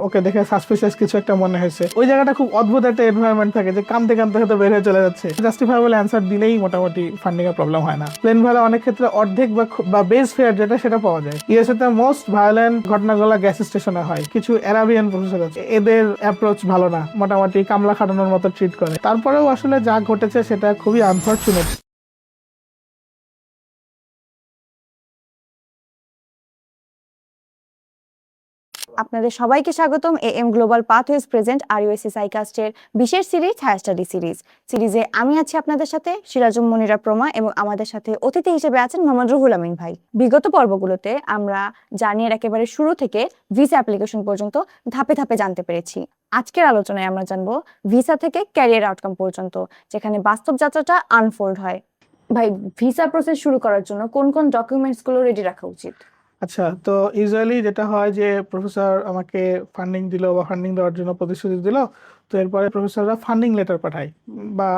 ওকে দেখে সাসপিশিয়াস কিছু একটা মনে হয়েছে, ওই জায়গাটা খুব অদ্ভুত একটা এনভায়রনমেন্ট থাকে যে কামতে কামতে হয়তো বের হয়ে চলে যাচ্ছে, জাস্টিফাইবল অ্যান্সার দিলেই মোটামুটি ফান্ডিং এর প্রবলেম হয় না। প্লেন ভ্যালে অনেক ক্ষেত্রে অর্ধেক বা বেস ফেয়ার যেটা সেটা পাওয়া যায়। ইউএসএ তে মোস্ট ভায়োলেন্ট ঘটনাগুলো গ্যাস স্টেশনে হয়। কিছু অ্যারাবিয়ান প্রফেসর আছে, এদের অ্যাপ্রোচ ভালো না, মোটামুটি কামলা খাটানোর মতো ট্রিট করে। তারপরেও আসলে যা ঘটেছে সেটা খুবই আনফরচুনেট। আপনাদের সবাইকে স্বাগতম এএম গ্লোবাল পাথওয়েজ প্রেজেন্ট আরইউএসসি সাইকাস্টের বিশেষ সিরিজ হায়ার স্টাডি সিরিজে আমি আছি আপনাদের সাথে সিরাজুম মনিরা প্রমা, এবং আমাদের সাথে অতিথি হিসেবে আছেন মোহাম্মদ রুহুল আমিন ভাই। বিগত পর্বগুলোতে আমরা জার্নির একেবারে শুরু থেকে ভিসা অ্যাপ্লিকেশন পর্যন্ত ধাপে ধাপে জানতে পেরেছি। আজকের আলোচনায় আমরা জানবো ভিসা থেকে ক্যারিয়ার আউটকাম পর্যন্ত, যেখানে বাস্তব যাত্রাটা আনফোল্ড হয়। ভাই, ভিসা প্রসেস শুরু করার জন্য কোন কোন ডকুমেন্টস গুলো রেডি রাখা উচিত? আচ্ছা, তো ইউজুয়ালি যেটা হয় যে প্রফেসর আমাকে ফান্ডিং দিল বা ফান্ডিং দেওয়ার জন্য প্রতিশ্রুতি দিল, তো এরপরে প্রফেসররা ফান্ডিং লেটার পাঠায়, বা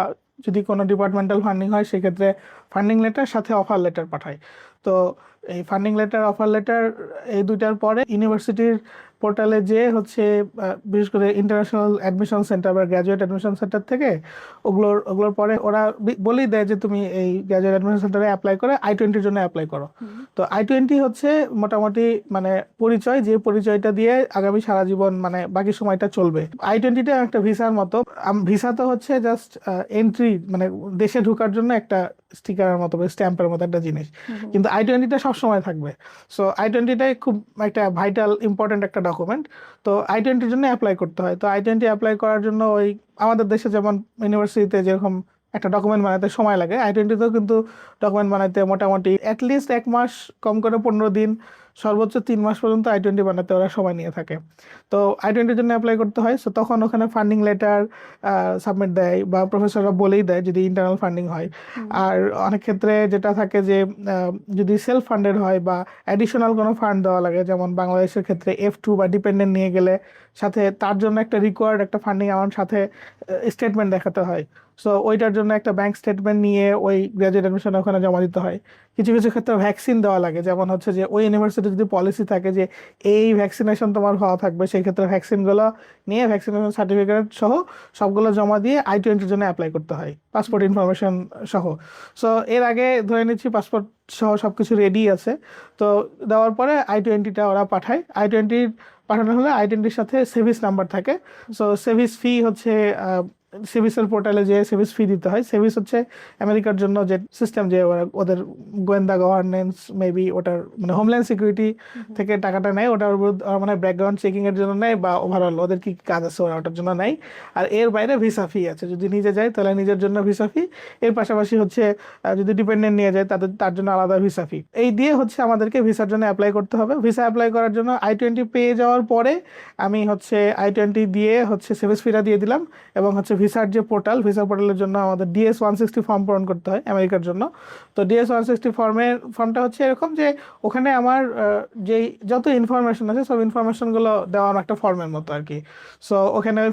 যদি কোনো ডিপার্টমেন্টাল ফান্ডিং হয় সেক্ষেত্রে ফান্ডিং লেটার সাথে অফার লেটার পাঠায়। তো এই ফান্ডিং লেটার অফার লেটার এই দুইটার পরে ইউনিভার্সিটির পোর্টালে যে হচ্ছে বিশেষ করে ইন্টারন্যাশনাল অ্যাডমিশন সেন্টার বা গ্র্যাজুয়েট অ্যাডমিশন সেন্টার থেকে ওগুলোর পরে ওরা বলেই দেয় যে তুমি এই গ্র্যাজুয়েট অ্যাডমিশন সেন্টারে অ্যাপ্লাই করে I-20 জন্য অ্যাপ্লাই করো। তো I-20 হচ্ছে মোটামুটি মানে পরিচয়, যে পরিচয়টা দিয়ে আগামী সারা জীবন মানে বাকি সময়টা চলবে। I-20টা একটা ভিসার মতো। ভিসা তো হচ্ছে জাস্ট এন্ট্রি, মানে দেশে ঢোকার জন্য একটা স্টিকারের মতো বা স্ট্যাম্পের মতো একটা জিনিস, কিন্তু I-20টা সবসময় থাকবে। সো I-20টাই খুব একটা ভাইটাল ইম্পর্টেন্ট একটা ডকুমেন্ট। তো I-20 জন্য অ্যাপ্লাই করতে হয়। তো I-20 অ্যাপ্লাই করার জন্য ওই আমাদের দেশে যেমন ইউনিভার্সিটিতে যেরকম একটা ডকুমেন্ট বানাতে সময় লাগে, I-20তেও কিন্তু ডকুমেন্ট বানাতে মোটামুটি অ্যাটলিস্ট 1 মাস, কম করে 15 দিন, সর্বোচ্চ 3 মাস পর্যন্ত I-20 বানাতে ওরা সময় নিয়ে থাকে। তো I-20 জন্য অ্যাপ্লাই করতে হয়। সো তখন ওখানে ফান্ডিং লেটার সাবমিট দেয়, বা প্রফেসররা বলেই দেয় যদি ইন্টারনাল ফান্ডিং হয়। আর অনেক ক্ষেত্রে যেটা থাকে যে যদি সেলফ ফান্ডেড হয় বা অ্যাডিশনাল কোনো ফান্ড দেওয়া লাগে, যেমন বাংলাদেশের ক্ষেত্রে F2 বা ডিপেন্ডেন্ট নিয়ে গেলে সাথে তার জন্য একটা রিকোয়ার্ড একটা ফান্ডিং অ্যামাউন্ট সাথে স্টেটমেন্ট দেখাতে হয়। সো ওইটার জন্য একটা ব্যাংক স্টেটমেন্ট নিয়ে ওই গ্র্যাজুয়েট অ্যাডমিশন ওখানে জমা দিতে হয়। কিছু কিছু ক্ষেত্রে ভ্যাকসিন দেওয়া লাগে, যেমন হচ্ছে যে ওই ইউনিভার্সিটি যদি পলিসি থাকে যে এই ভ্যাকসিনেশন তোমার হওয়া থাকবে, সেই ক্ষেত্রে ভ্যাকসিনগুলো নিয়ে ভ্যাকসিনেশন সার্টিফিকেট সহ সবগুলো জমা দিয়ে I-20 জন্য অ্যাপ্লাই করতে হয়, পাসপোর্ট ইনফরমেশন সহ। সো এর আগে ধরে নিচ্ছি পাসপোর্ট সহ সবকিছু রেডি আছে। তো দেওয়ার পরে I-20টা ওরা পাঠায়। I-20 পাঠানো হলে I-20-র সাথে সেভিস নাম্বার থাকে। সো সেভিস ফি হচ্ছে সেভিসের পোর্টালে যে সেভিস ফি দিতে হয়। সেভিস হচ্ছে আমেরিকার জন্য যে সিস্টেম, যে ওদের গোয়েন্দা গভর্নেন্স মেবি ওটার মানে হোমল্যান্ড সিকিউরিটি থেকে টাকাটা নেয়, ওটার মানে ব্যাকগ্রাউন্ড চেকিং এর জন্য নেয়, বা ওভারঅল ওদের কি কাজ আছে ওরা ওটার জন্য নেয়। আর এর বাইরে ভিসা ফি আছে, যদি নিজে যায় তাহলে নিজের জন্য ভিসা ফি। এর পাশাপাশি হচ্ছে যদি ডিপেন্ডেন্ট নিয়ে যায় তার জন্য আলাদা ভিসা ফি। এই দিয়ে হচ্ছে আমাদেরকে ভিসার জন্য অ্যাপ্লাই করতে হবে। ভিসা অ্যাপ্লাই করার জন্য I-20 পেয়ে যাওয়ার পরে আমি হচ্ছে I-20 দিয়ে হচ্ছে সেভিস ফিটা দিয়ে দিলাম, এবং হচ্ছে ভিসার যে পোর্টাল, ভিসা পোর্টালের জন্য আমাদের DS-160 ফর্ম পূরণ করতে হয় আমেরিকার জন্য। তো DS-160 ফর্মটা হচ্ছে এরকম যে ওখানে আমার যেই যত ইনফরমেশন আছে সব ইনফরমেশনগুলো দেওয়া একটা ফর্মের মতো আর কি। সো ওখানে ওই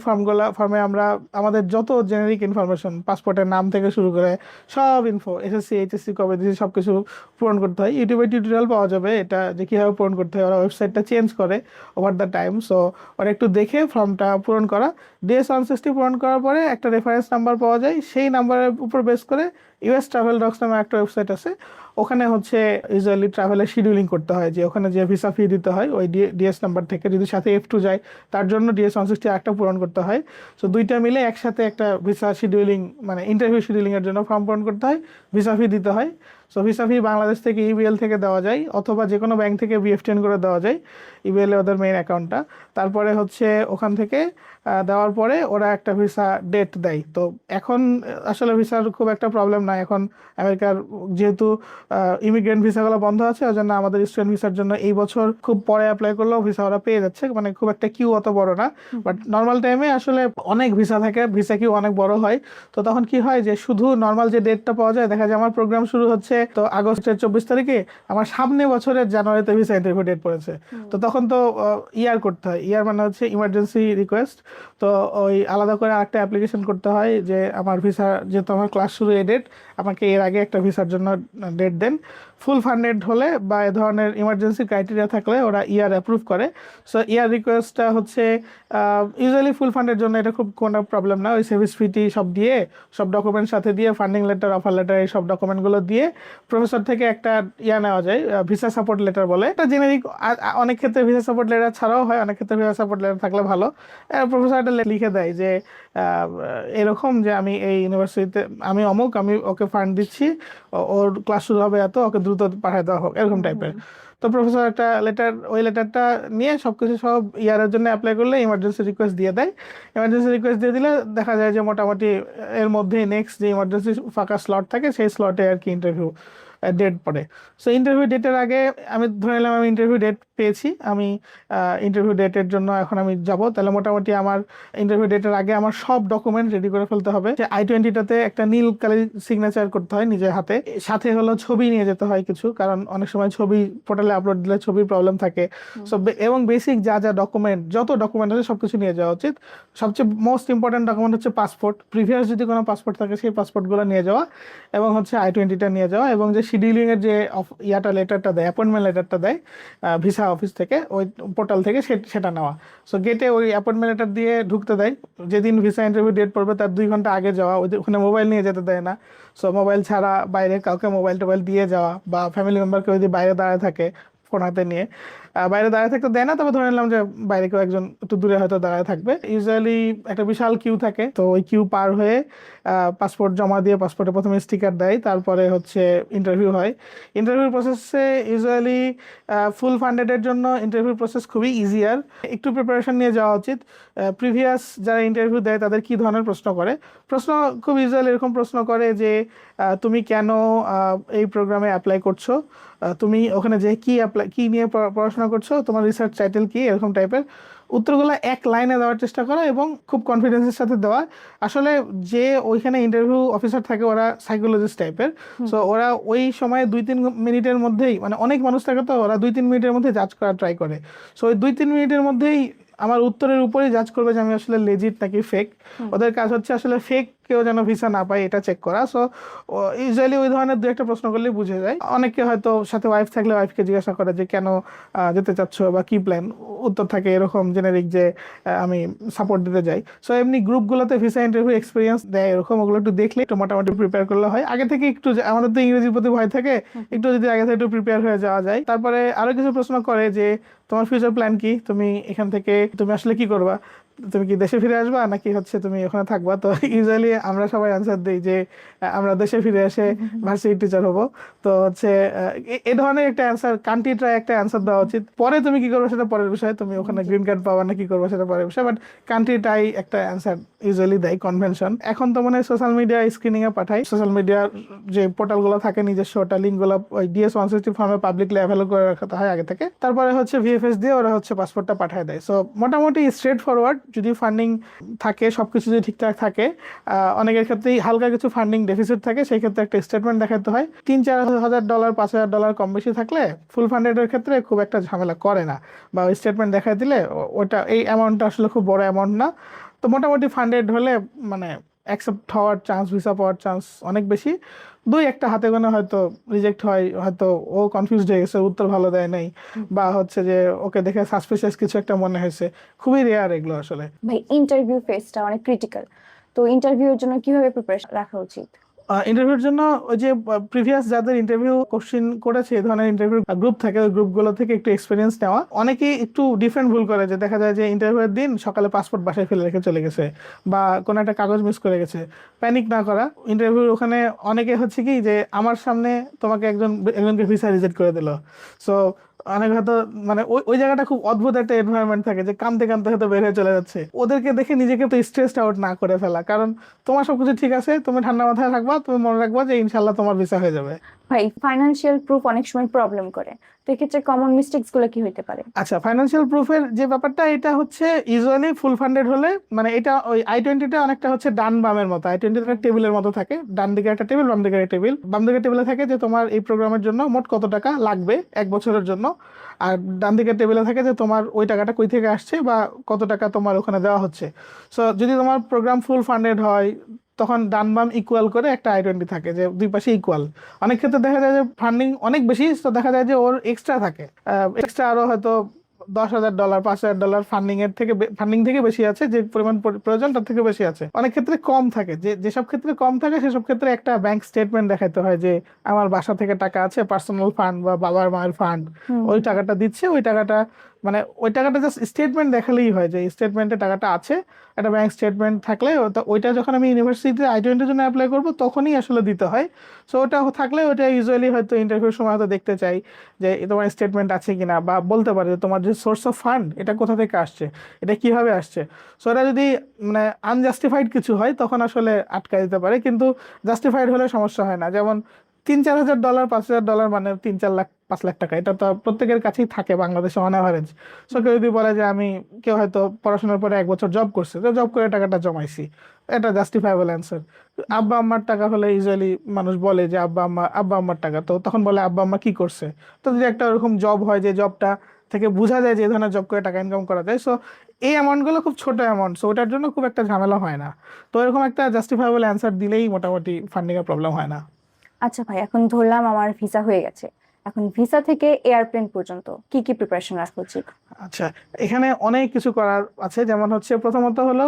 ফর্মে আমরা আমাদের যত জেনেরিক ইনফরমেশন, পাসপোর্টের নাম থেকে শুরু করে সব ইনফো, SSC HSC কবে দিয়েছে সব কিছু পূরণ করতে হয়। ইউটিউবে টিউটোরিয়াল পাওয়া যাবে এটা যে কীভাবে পূরণ করতে হয়, ওরা ওয়েবসাইটটা চেঞ্জ করে ওভার দ্য টাইম। সো ওরা একটু দেখে ফর্মটা পূরণ করা। DS-160 পূরণ করার পরে একটা রেফারেন্স নাম্বার পাওয়া যায়, সেই নাম্বারের উপর বেস করে US ট্রাভেল ডক্স নামে একটা ওয়েবসাইট আছে, ওখানে হচ্ছে ইউজুয়ালি ট্রাভেলের শিডিউলিং করতে হয়, যে ওখানে যে ভিসা ফি দিতে হয় ওই DS নাম্বার থেকে। যদি সাথে F2 যায় তার জন্য DS-160 একটা পূরণ করতে হয়। সো দুইটা মিলে একসাথে একটা ভিসা শিডিউলিং মানে ইন্টারভিউ শিডিউলিংয়ের জন্য ফর্ম পূরণ করতে হয়, ভিসা ফি দিতে হয়। সো ভিসা ফি বাংলাদেশ থেকে EBL থেকে দেওয়া যায়, অথবা যে কোনো ব্যাংক থেকে BF10 করে দেওয়া যায়, EBL এ ওদের মেইন অ্যাকাউন্টটা। তারপরে হচ্ছে ওখান থেকে দেওয়ার পরে ওরা একটা ভিসা ডেট দেয়। তো এখন আসলে ভিসার খুব একটা প্রবলেম নাই এখন আমেরিকার, যেহেতু ইমিগ্রেন্ট ভিসাগুলো বন্ধ আছে, ওই জন্য আমাদের স্টুডেন্ট ভিসার জন্য এই বছর খুব পরে অ্যাপ্লাই করলেও ভিসা ওরা পেয়ে যাচ্ছে, মানে খুব একটা কিউ অত বড় না। বাট নর্মাল টাইমে আসলে অনেক ভিসা থাকে, ভিসা কিউ অনেক বড় হয়। তো তখন কি হয় যে শুধু নর্মাল যে ডেটটা পাওয়া যায়, দেখা যায় আমার প্রোগ্রাম শুরু হচ্ছে তো আগস্টের 24 তারিখে, আমার সামনে বছরের জানুয়ারিতে ভিসা ইন্টারভিউ ডেট পড়েছে। তো তখন তো ইয়ার করতে হয়, ইয়ার মানে হচ্ছে ইমার্জেন্সি রিকোয়েস্ট। তো ওই আলাদা করে আরেকটা অ্যাপ্লিকেশন করতে হয় যে আমার ভিসা, যেহেতু আমার ক্লাস শুরু এই ডেট, আমাকে এর আগে একটা ভিসার জন্য ডেট দেন। ফুল ফান্ডেড হলে বা এ ধরনের ইমার্জেন্সি ক্রাইটেরিয়া থাকলে ওরা ইয়ার অ্যাপ্রুভ করে। সো ইয়ার রিকোয়েস্টটা হচ্ছে ইউজুয়ালি ফুল ফান্ডের জন্য এটা খুব কোনো প্রবলেম না, ওই সার্ভিস ফিটি সব দিয়ে, সব ডকুমেন্ট সাথে দিয়ে, ফান্ডিং লেটার, অফার লেটার, এই সব ডকুমেন্টগুলো দিয়ে প্রফেসর থেকে একটা নেওয়া যায়, ভিসা সাপোর্ট লেটার বলে। এটা জেনেরিক, অনেক ক্ষেত্রে ভিসা সাপোর্ট লেটার ছাড়াও হয়, অনেক ক্ষেত্রে ভিসা সাপোর্ট লেটার থাকলে ভালো। প্রফেসর একটা লিখে দেয় যে এরকম যে আমি এই ইউনিভার্সিটিতে, আমি অমুক, আমি ওকে ফান্ড দিচ্ছি, ওর ক্লাস শুরু হবে এত, ওকে দ্রুত পাঠিয়ে দেওয়া হোক, এরকম টাইপের। তো প্রফেসর একটা লেটার, ওই লেটারটা নিয়ে সবকিছু সব ইয়ারের জন্য অ্যাপ্লাই করলে ইমার্জেন্সি রিকোয়েস্ট দিয়ে দেয়। ইমার্জেন্সি রিকোয়েস্ট দিয়ে দিলে দেখা যায় যে মোটামুটি এর মধ্যেই নেক্সট যে ইমার্জেন্সি ফাঁকা স্লট থাকে সেই স্লটে আর কি ইন্টারভিউ ডেট পড়ে। সো ইন্টারভিউ ডেটের আগে আমি ধরে নিলাম আমি ইন্টারভিউ ডেট পেয়েছি, আমি ইন্টারভিউ ডেটের জন্য এখন আমি যাব, তাহলে মোটামুটি আমার ইন্টারভিউ ডেটের আগে আমার সব ডকুমেন্ট রেডি করে ফেলতে হবে। যে I-20টাতে একটা নীল কালি সিগনেচার করতে হয় নিজের হাতে, সাথে হলো ছবি নিয়ে যেতে হয় কিছু, কারণ অনেক সময় ছবি পোর্টালে আপলোড দিলে ছবির প্রবলেম থাকে। সো এবং বেসিক যা যা ডকুমেন্ট, যত ডকুমেন্ট আছে সবকিছু নিয়ে যাওয়া উচিত। সবচেয়ে মোস্ট ইম্পর্টেন্ট ডকুমেন্ট হচ্ছে পাসপোর্ট, প্রিভিয়াস যদি কোনো পাসপোর্ট থাকে সেই পাসপোর্টগুলো নিয়ে যাওয়া, এবং হচ্ছে I-20টা নিয়ে যাওয়া, এবং যে শিডিউলিং এর যে লেটারটা দেয়, অ্যাপয়েন্টমেন্ট লেটারটা দেয় ভিসা অফিস থেকে, ওই পোর্টাল থেকে সেটা নেওয়া। সো গেটে ওই অ্যাপয়েন্টমেন্ট লেটার দিয়ে ঢুকতে দেয়, যেদিন ভিসা ইন্টারভিউ ডেট পড়বে তার 2 ঘন্টা আগে যাওয়া, ওখানে মোবাইল নিয়ে যেতে দেয় না। সো মোবাইল ছাড়া বাইরে কাউকে মোবাইল টোবাইল দিয়ে যাওয়া, বা ফ্যামিলি মেম্বারকে যদি বাইরে দাঁড়ায় থাকে ফোন হাতে নিয়ে, বাইরে দাঁড়ায় থাকতে দেয় না, তবে ধরে নিলাম যে বাইরে কেউ একজন একটু দূরে হয়তো দাঁড়ায় থাকবে। ইউজুয়ালি একটা বিশাল কিউ থাকে, তো ওই কিউ পার হয়ে পাসপোর্ট জমা দিয়ে, পাসপোর্টে প্রথমে স্টিকার দেয়, তারপরে হচ্ছে ইন্টারভিউ হয়। ইন্টারভিউ প্রসেসে ইউজুয়ালি ফুল ফান্ডেডের জন্য ইন্টারভিউ প্রসেস খুবই ইজিয়ার, একটু প্রিপারেশন নিয়ে যাওয়া উচিত। প্রিভিয়াস যারা ইন্টারভিউ দেয় তাদের কি ধরনের প্রশ্ন করে, প্রশ্ন খুব ইউজুয়ালি এরকম প্রশ্ন করে যে তুমি কেন এই প্রোগ্রামে অ্যাপ্লাই করছো, তুমি ওখানে যে কি নিয়ে পড়াশোনা করছো, তোমার রিসার্চ টাইটেল কি, এরকম টাইপের উত্তরগুলো এক লাইনে দেওয়ার চেষ্টা করা এবং খুব কনফিডেন্সের সাথে দেওয়া। আসলে যে ওইখানে ইন্টারভিউ অফিসার থাকে ওরা সাইকোলজিস্ট টাইপের, সো ওরা ওই সময় 2-3 মিনিটের মধ্যেই, মানে অনেক মানুষ থাকে তো, ওরা 2-3 মিনিটের মধ্যে জাজ করার ট্রাই করে। সো ওই 2-3 মিনিটের মধ্যেই আমার উত্তরের উপরেই জাজ করবে যে আমি আসলে লেজিট নাকি ফেক। ওদের কাজ হচ্ছে আসলে ফেক কেউ যেন ভিসা না পায় এটা চেক করা। সো ইউজুয়ালি ওই ধরনের 2-একটা প্রশ্ন করলেই বুঝে যায়। অনেকে হয়তো সাথে ওয়াইফ থাকলে ওয়াইফকে জিজ্ঞাসা করে যে কেন যেতে চাচ্ছ বা কি প্ল্যান, উত্তর থাকে এরকম জেনেরিক যে আমি সাপোর্ট দিতে যাই। সো এমনি গ্রুপগুলোতে ভিসা ইন্টারভিউ এক্সপিরিয়েন্স দেয় এরকম, ওগুলো একটু দেখলে একটু মোটামুটি প্রিপেয়ার করলে হয়। আগে থেকে একটু, আমাদের তো ইংরেজির প্রতি ভয় থাকে, একটু যদি আগে থেকে একটু প্রিপেয়ার হয়ে যাওয়া যায়। তারপরে আরো কিছু প্রশ্ন করে যে তোমার ফিউচার প্ল্যান কি, তুমি এখান থেকে তুমি আসলে কি করবা, তুমি কি দেশে ফিরে আসবা নাকি হচ্ছে তুমি ওখানে থাকবা। তো ইউজুয়ালি আমরা সবাই আনসার দিই যে আমরা দেশে ফিরে এসে ভার্সিটি টিচার হবো। তো হচ্ছে এই ধরনের একটা অ্যান্সার, কান্ট্রিটা একটা অ্যান্সার দেওয়া উচিত। পরে তুমি কি করবে সেটা পরের বিষয়, তুমি ওখানে গ্রিন কার্ড পাবা না কি করবে সেটা পরের বিষয়, বাট কান্ট্রিটাই একটা অ্যান্সার ইউজুয়ালি দেয় কনভেনশন। এখন তো মানে সোশ্যাল মিডিয়া স্ক্রিনিং এ পাঠাই, সোশ্যাল মিডিয়ার যে পোর্টালগুলো থাকে নিজস্ব, ওটা লিঙ্কগুলো ওই DS-160 ফর্মে পাবলিকলি অ্যাভেলেবল করে রাখতে হয় আগে থেকে। তারপরে হচ্ছে VFS দিয়ে ওরা হচ্ছে পাসপোর্টটা পাঠিয়ে দেয়। সো মোটামুটি স্ট্রেট ফরওয়ার্ড, যদি ফান্ডিং থাকে, সবকিছু যদি ঠিকঠাক থাকে। অনেকের ক্ষেত্রেই হালকা কিছু ফান্ডিং ডেফিসিট থাকে, সেই ক্ষেত্রে একটা স্টেটমেন্ট দেখাতে হয়। $3-4 হাজার, $5,000 কম বেশি থাকলে ফুল ফান্ডেডের ক্ষেত্রে খুব একটা ঝামেলা করে না, বা ওই স্টেটমেন্ট দেখাই দিলে ওটা, এই অ্যামাউন্টটা আসলে খুব বড় অ্যামাউন্ট না। তো মোটামুটি ফান্ডেড হলে মানে অ্যাকসেপ্ট হওয়ার চান্স, ভিসা পাওয়ার চান্স অনেক বেশি। 2-একটা হাতে গোনা হয়তো রিজেক্ট হয়, হয়তো ও কনফিউজড হয়ে গেছে, উত্তর ভালো দেয় নাই, বা হচ্ছে যে ওকে দেখে সাসপিশিয়াস কিছু একটা মনে হয়েছে। খুবই রেয়ার এগুলো আসলে। ভাই ইন্টারভিউ ফেজটা অনেক ক্রিটিক্যাল, তো ইন্টারভিউর জন্য কিভাবে প্রিপারেশন রাখা উচিত? ইন্টারভিউর জন্য ওই যে প্রিভিয়াস যাদের ইন্টারভিউ কোশ্চিন করেছে, এই ধরনের ইন্টারভিউ গ্রুপ থাকে, ওই গ্রুপগুলো থেকে একটু এক্সপিরিয়েন্স নেওয়া। অনেকেই একটু ডিফারেন্ট ভুল করে, যে দেখা যায় যে ইন্টারভিউয়ের দিন সকালে পাসপোর্ট বাসায় ফেলে রেখে চলে গেছে, বা কোনো একটা কাগজ মিস করে গেছে। প্যানিক না করা। ইন্টারভিউর ওখানে অনেকে হচ্ছে কি যে আমার সামনে তোমাকে একজনকে ভিসা রিজেক্ট করে দিল। সো অনেক হয়তো মানে ওই জায়গাটা খুব অদ্ভুত একটা এনভায়রনমেন্ট থাকে, যে কাঁদতে কাঁদতে হয়তো বের হয়ে চলে যাচ্ছে। ওদেরকে দেখে নিজেকে তো স্ট্রেসড আউট না করে ফেলা, কারণ তোমার সবকিছু ঠিক আছে, তুমি ঠান্ডা মাথায় থাকবা, তুমি মনে রাখবা যে ইনশাল্লাহ তোমার ভিসা হয়ে যাবে। ভাই ফাইনান্সিয়াল প্রুফ অনেক সময় প্রবলেম করে, তো এক্ষেত্রে কমন মিস্টেকস গুলো কি হতে পারে? আচ্ছা, ফাইন্যান্সিয়াল প্রুফের যে ব্যাপারটা, এটা হচ্ছে ইউজুয়ালি ফুল ফান্ডেড হলে, মানে এটা ওই I-20টা অনেকটা হচ্ছে ডান বামের মতো। I-20টা টেবিলের মতো থাকে, ডান দিকে একটা টেবিল, বাম দিকে একটা টেবিল। বাম দিকে টেবিলে থাকে যে তোমার এই প্রোগ্রামের জন্য মোট কত টাকা লাগবে 1 বছরের জন্য, আর ডান দিকের টেবিলে থাকে যে তোমার ওই টাকাটা কই থেকে আসছে বা কত টাকা তোমার ওখানে দেওয়া হচ্ছে। সো যদি তোমার প্রোগ্রাম ফুল ফান্ডেড হয়, তখন ডান বাম ইকুয়াল করে একটা I-20 থাকে, যে দুই পাশে ইকুয়াল। অনেক ক্ষেত্রে দেখা যায় যে ফান্ডিং অনেক বেশি, তো দেখা যায় যে ওর এক্সট্রা থাকে, এক্সট্রা আরো হয়তো $10,000 $5,000 ফান্ডিং থেকে বেশি আছে, যে পরিমাণ প্রয়োজন তার থেকে বেশি আছে। অনেক ক্ষেত্রে কম থাকে, যেসব ক্ষেত্রে কম থাকে সেসব ক্ষেত্রে একটা ব্যাংক স্টেটমেন্ট দেখাতে হয় যে আমার বাসা থেকে টাকা আছে, পার্সোনাল ফান্ড বা বাবার মায়ের ফান্ড, ওই টাকাটা দিচ্ছে, ওই টাকাটা মানে ওই টাকাটা জাস্ট স্টেটমেন্ট দেখালেই হয় যে স্টেটমেন্টে টাকাটা আছে। একটা ব্যাংক স্টেটমেন্ট থাকলে ওইটা যখন আমি ইউনিভার্সিটিতে I-20 জন্য অ্যাপ্লাই করবো তখনই আসলে দিতে হয়। সো ওটা থাকলে ওটা ইউজুয়ালি হয়তো ইন্টারভিউর সময় হয়তো দেখতে চাই যে তোমার স্টেটমেন্ট আছে কিনা, বা বলতে পারে যে তোমার যে সোর্স অফ ফান্ড এটা কোথা থেকে আসছে, এটা কিভাবে আসছে। সো এটা যদি মানে আনজাস্টিফাইড কিছু হয় তখন আসলে আটকা দিতে পারে, কিন্তু জাস্টিফাইড হলে সমস্যা হয় না। যেমন $3,000-4,000 $5,000 মানে 3-4 লাখ 5 লাখ টাকা, এটা তো প্রত্যেকের কাছেই থাকে বাংলাদেশে অন অ্যাভারেজ। সো কেউ যদি বলে যে কেউ হয়তো পড়াশোনার পরে 1 বছর জব করছে, তো জব করে টাকাটা জমাইছি, এটা জাস্টিফাইবল অ্যান্সার। আব্বা আম্মার টাকা হলে ইউজুয়ালি মানুষ বলে যে আব্বা আম্মার টাকা, তো তখন বলে আব্বা আম্মা কি করছে। তো যদি একটা ওরকম জব হয় যে জবটা থেকে বোঝা যায় যে এই ধরনের জব করে টাকা ইনকাম করা যায়, সো এই অ্যামাউন্টগুলো খুব ছোট অ্যামাউন্ট, সো ওটার জন্য খুব একটা ঝামেলা হয় না। তো এরকম একটা জাস্টিফাইবল অ্যান্সার দিলেই মোটামুটি ফান্ডিং এর প্রবলেম হয় না। আচ্ছা ভাই, এখন ধরলাম আমার ভিসা হয়ে গেছে, এখন ভিসা থেকে এয়ারপ্লেন পর্যন্ত কি কি প্রিপারেশন রাখা উচিত? আচ্ছা, এখানে অনেক কিছু করার আছে। যেমন হচ্ছে প্রথমত হলো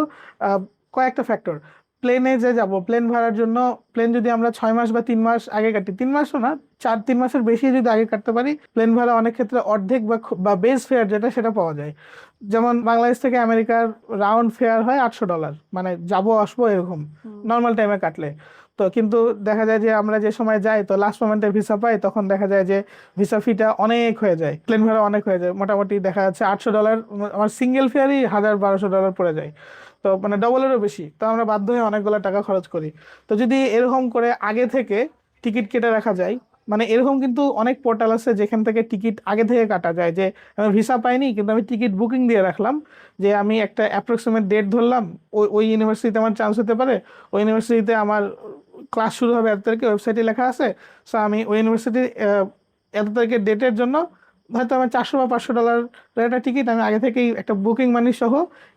কয়েকটা ফ্যাক্টর। প্লেনে যে যাব, প্লেন ভাড়ার জন্য প্লেন যদি আমরা 6 মাস বা 3 মাস আগে কাটি, 3 মাসও না, 3 মাসের বেশি যদি আগে কাটতে পারি, প্লেন ভাড়া অনেক ক্ষেত্রে অর্ধেক বা বেস ফেয়ার যেটা সেটা পাওয়া যায়। যেমন বাংলাদেশ থেকে আমেরিকার রাউন্ড ফেয়ার হয় $800, মানে যাবো আসবো এরকম নর্মাল টাইমে কাটলে। তো কিন্তু দেখা যায় যে আমরা যে সময় যাই তো লাস্ট মোমেন্টে ভিসা পাই, তখন দেখা যায় যে ভিসা ফিটা অনেক হয়ে যায়, প্লেন ভাড়া অনেক হয়ে যায়, মোটামুটি দেখা যাচ্ছে $800, আমার সিঙ্গেল ফেয়ারই $1,000-1,200 পড়ে যায়। তো মানে ডবলেরও বেশি, তো আমরা বাধ্য হয়ে অনেকগুলো টাকা খরচ করি। তো যদি এরকম করে আগে থেকে টিকিট কেটে রাখা যায়, মানে এরকম কিন্তু অনেক পোর্টাল আছে যেখান থেকে টিকিট আগে থেকে কাটা যায়, যে আমি ভিসা পাইনি কিন্তু আমি টিকিট বুকিং দিয়ে রাখলাম, যে আমি একটা অ্যাপ্রক্সিমেট ডেট ধরলাম, ওই ইউনিভার্সিটিতে আমার চান্স হতে পারে, ওই ইউনিভার্সিটিতে আমার ক্লাস শুরু হবে এত তারিখে, ওয়েবসাইটে লেখা আছে। সো আমি ওই ইউনিভার্সিটির এত তারিখের ডেটের জন্য হয়তো আমার $400 বা $500 একটা টিকিট আমি আগে থেকেই একটা বুকিং মানি সহ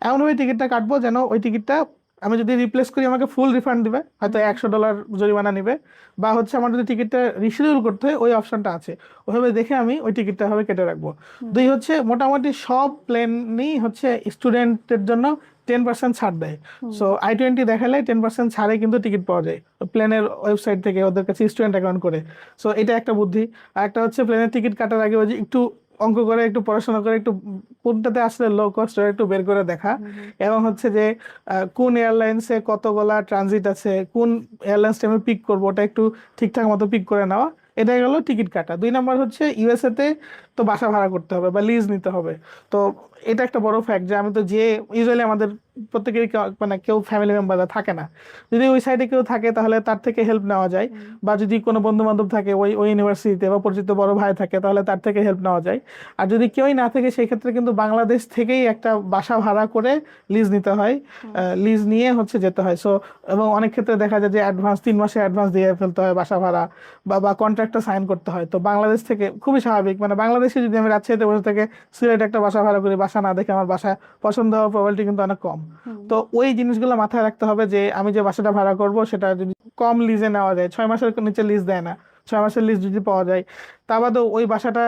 এমনভাবে টিকিটটা কাটবো যেন ওই টিকিটটা আমি যদি রিপ্লেস করি আমাকে ফুল রিফান্ড দিবে, হয়তো $100 জরিমানা নিবে, বা হচ্ছে আমার যদি টিকিটটা রিশিডিউল করতে হয় ওই অপশনটা আছে, ওইভাবে দেখে আমি ওই টিকিটটা ভাবে কেটে রাখবো। দুই হচ্ছে মোটামুটি সব প্লেনই হচ্ছে স্টুডেন্টের জন্য 10% ছাড় দেয়। সো I-20 দেখালে 10% ছাড়ে কিন্তু টিকিট পাওয়া যায় প্লেনের ওয়েবসাইট থেকে, ওদের কাছে স্টুডেন্ট অ্যাকাউন্ট করে। সো এটা একটা বুদ্ধি। আর একটা হচ্ছে প্লেনের টিকিট কাটার আগে ওই যে একটু অঙ্ক করে, একটু পড়াশোনা করে, একটু কোনটাতে আসলে লো কস্ট একটু বের করে দেখা, এবং হচ্ছে যে কোন এয়ারলাইন্সে কতগুলা ট্রানজিট আছে, কোন এয়ারলাইন্স টাইমে পিক করবো ওটা একটু ঠিকঠাক মতো পিক করে নেওয়া। এটা গেল টিকিট কাটা। 2 নম্বর হচ্ছে ইউএসএ তে তো বাসা ভাড়া করতে হবে বা লিজ নিতে হবে। তো এটা একটা বড় ফ্যাক্ট যে আমি তো যে ইউজুয়ালি আমাদের প্রত্যেকেরই মানে কেউ ফ্যামিলি মেম্বাররা থাকে না, যদি ওই সাইডে কেউ থাকে তাহলে তার থেকে হেল্প নেওয়া যায়, বা যদি কোনো বন্ধু বান্ধব থাকে ওই ওই ইউনিভার্সিটিতে বা পরিচিত বড় ভাই থাকে তাহলে তার থেকে হেল্প নেওয়া যায়। আর যদি কেউই না থাকে সেই ক্ষেত্রে কিন্তু বাংলাদেশ থেকেই একটা বাসা ভাড়া করে লিজ নিতে হয়, লিজ নিয়ে হচ্ছে যেতে হয়। সো এবং অনেক ক্ষেত্রে দেখা যায় যে অ্যাডভান্স 3 মাসে অ্যাডভান্স দিয়ে ফেলতে হয় বাসা ভাড়া, বা কন্ট্রাক্টটা সাইন করতে হয়। তো বাংলাদেশ থেকে খুবই স্বাভাবিক, মানে বাংলাদেশে যদি আমি রাজশাহীতে বসে থেকে সিলেটে একটা বাসা ভাড়া করি, বাসা না দেখে আমার বাসা পছন্দ হওয়ার প্রবাবিলিটি কিন্তু অনেক কম। তো ওই জিনিসগুলো মাথায় রাখতে হবে যে আমি যে বাসাটা ভাড়া করব সেটা যদি কম লিজে নেওয়া যায়, 6 মাসের নিচে লিজ দেয় না, 6 মাসের লিজ যদি পাওয়া যায়, তা বাদেও ওই বাসাটা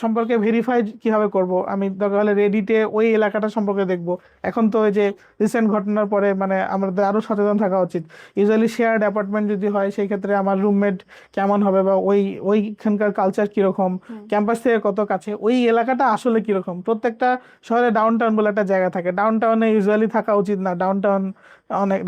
সম্পর্কে ভেরিফাই কিভাবে করব, আমি দরকার হলে রেডিটে ওই এলাকাটা সম্পর্কে দেখব। এখন তো ওই যে রিসেন্ট ঘটনার পরে মানে আমাদের আরো সচেতন থাকা উচিত। ইউজুয়ালি শেয়ার্ড অ্যাপার্টমেন্ট যদি হয় সেই ক্ষেত্রে আমার রুমমেট কেমন হবে, বা ওইখানকার কালচার কিরকম, ক্যাম্পাস থেকে কত কাছে, ওই এলাকাটা আসলে কিরকম। প্রত্যেকটা শহরে ডাউনটাউন বলে একটা জায়গা থাকে, ডাউনটাউনে ইউজুয়ালি থাকা উচিত না।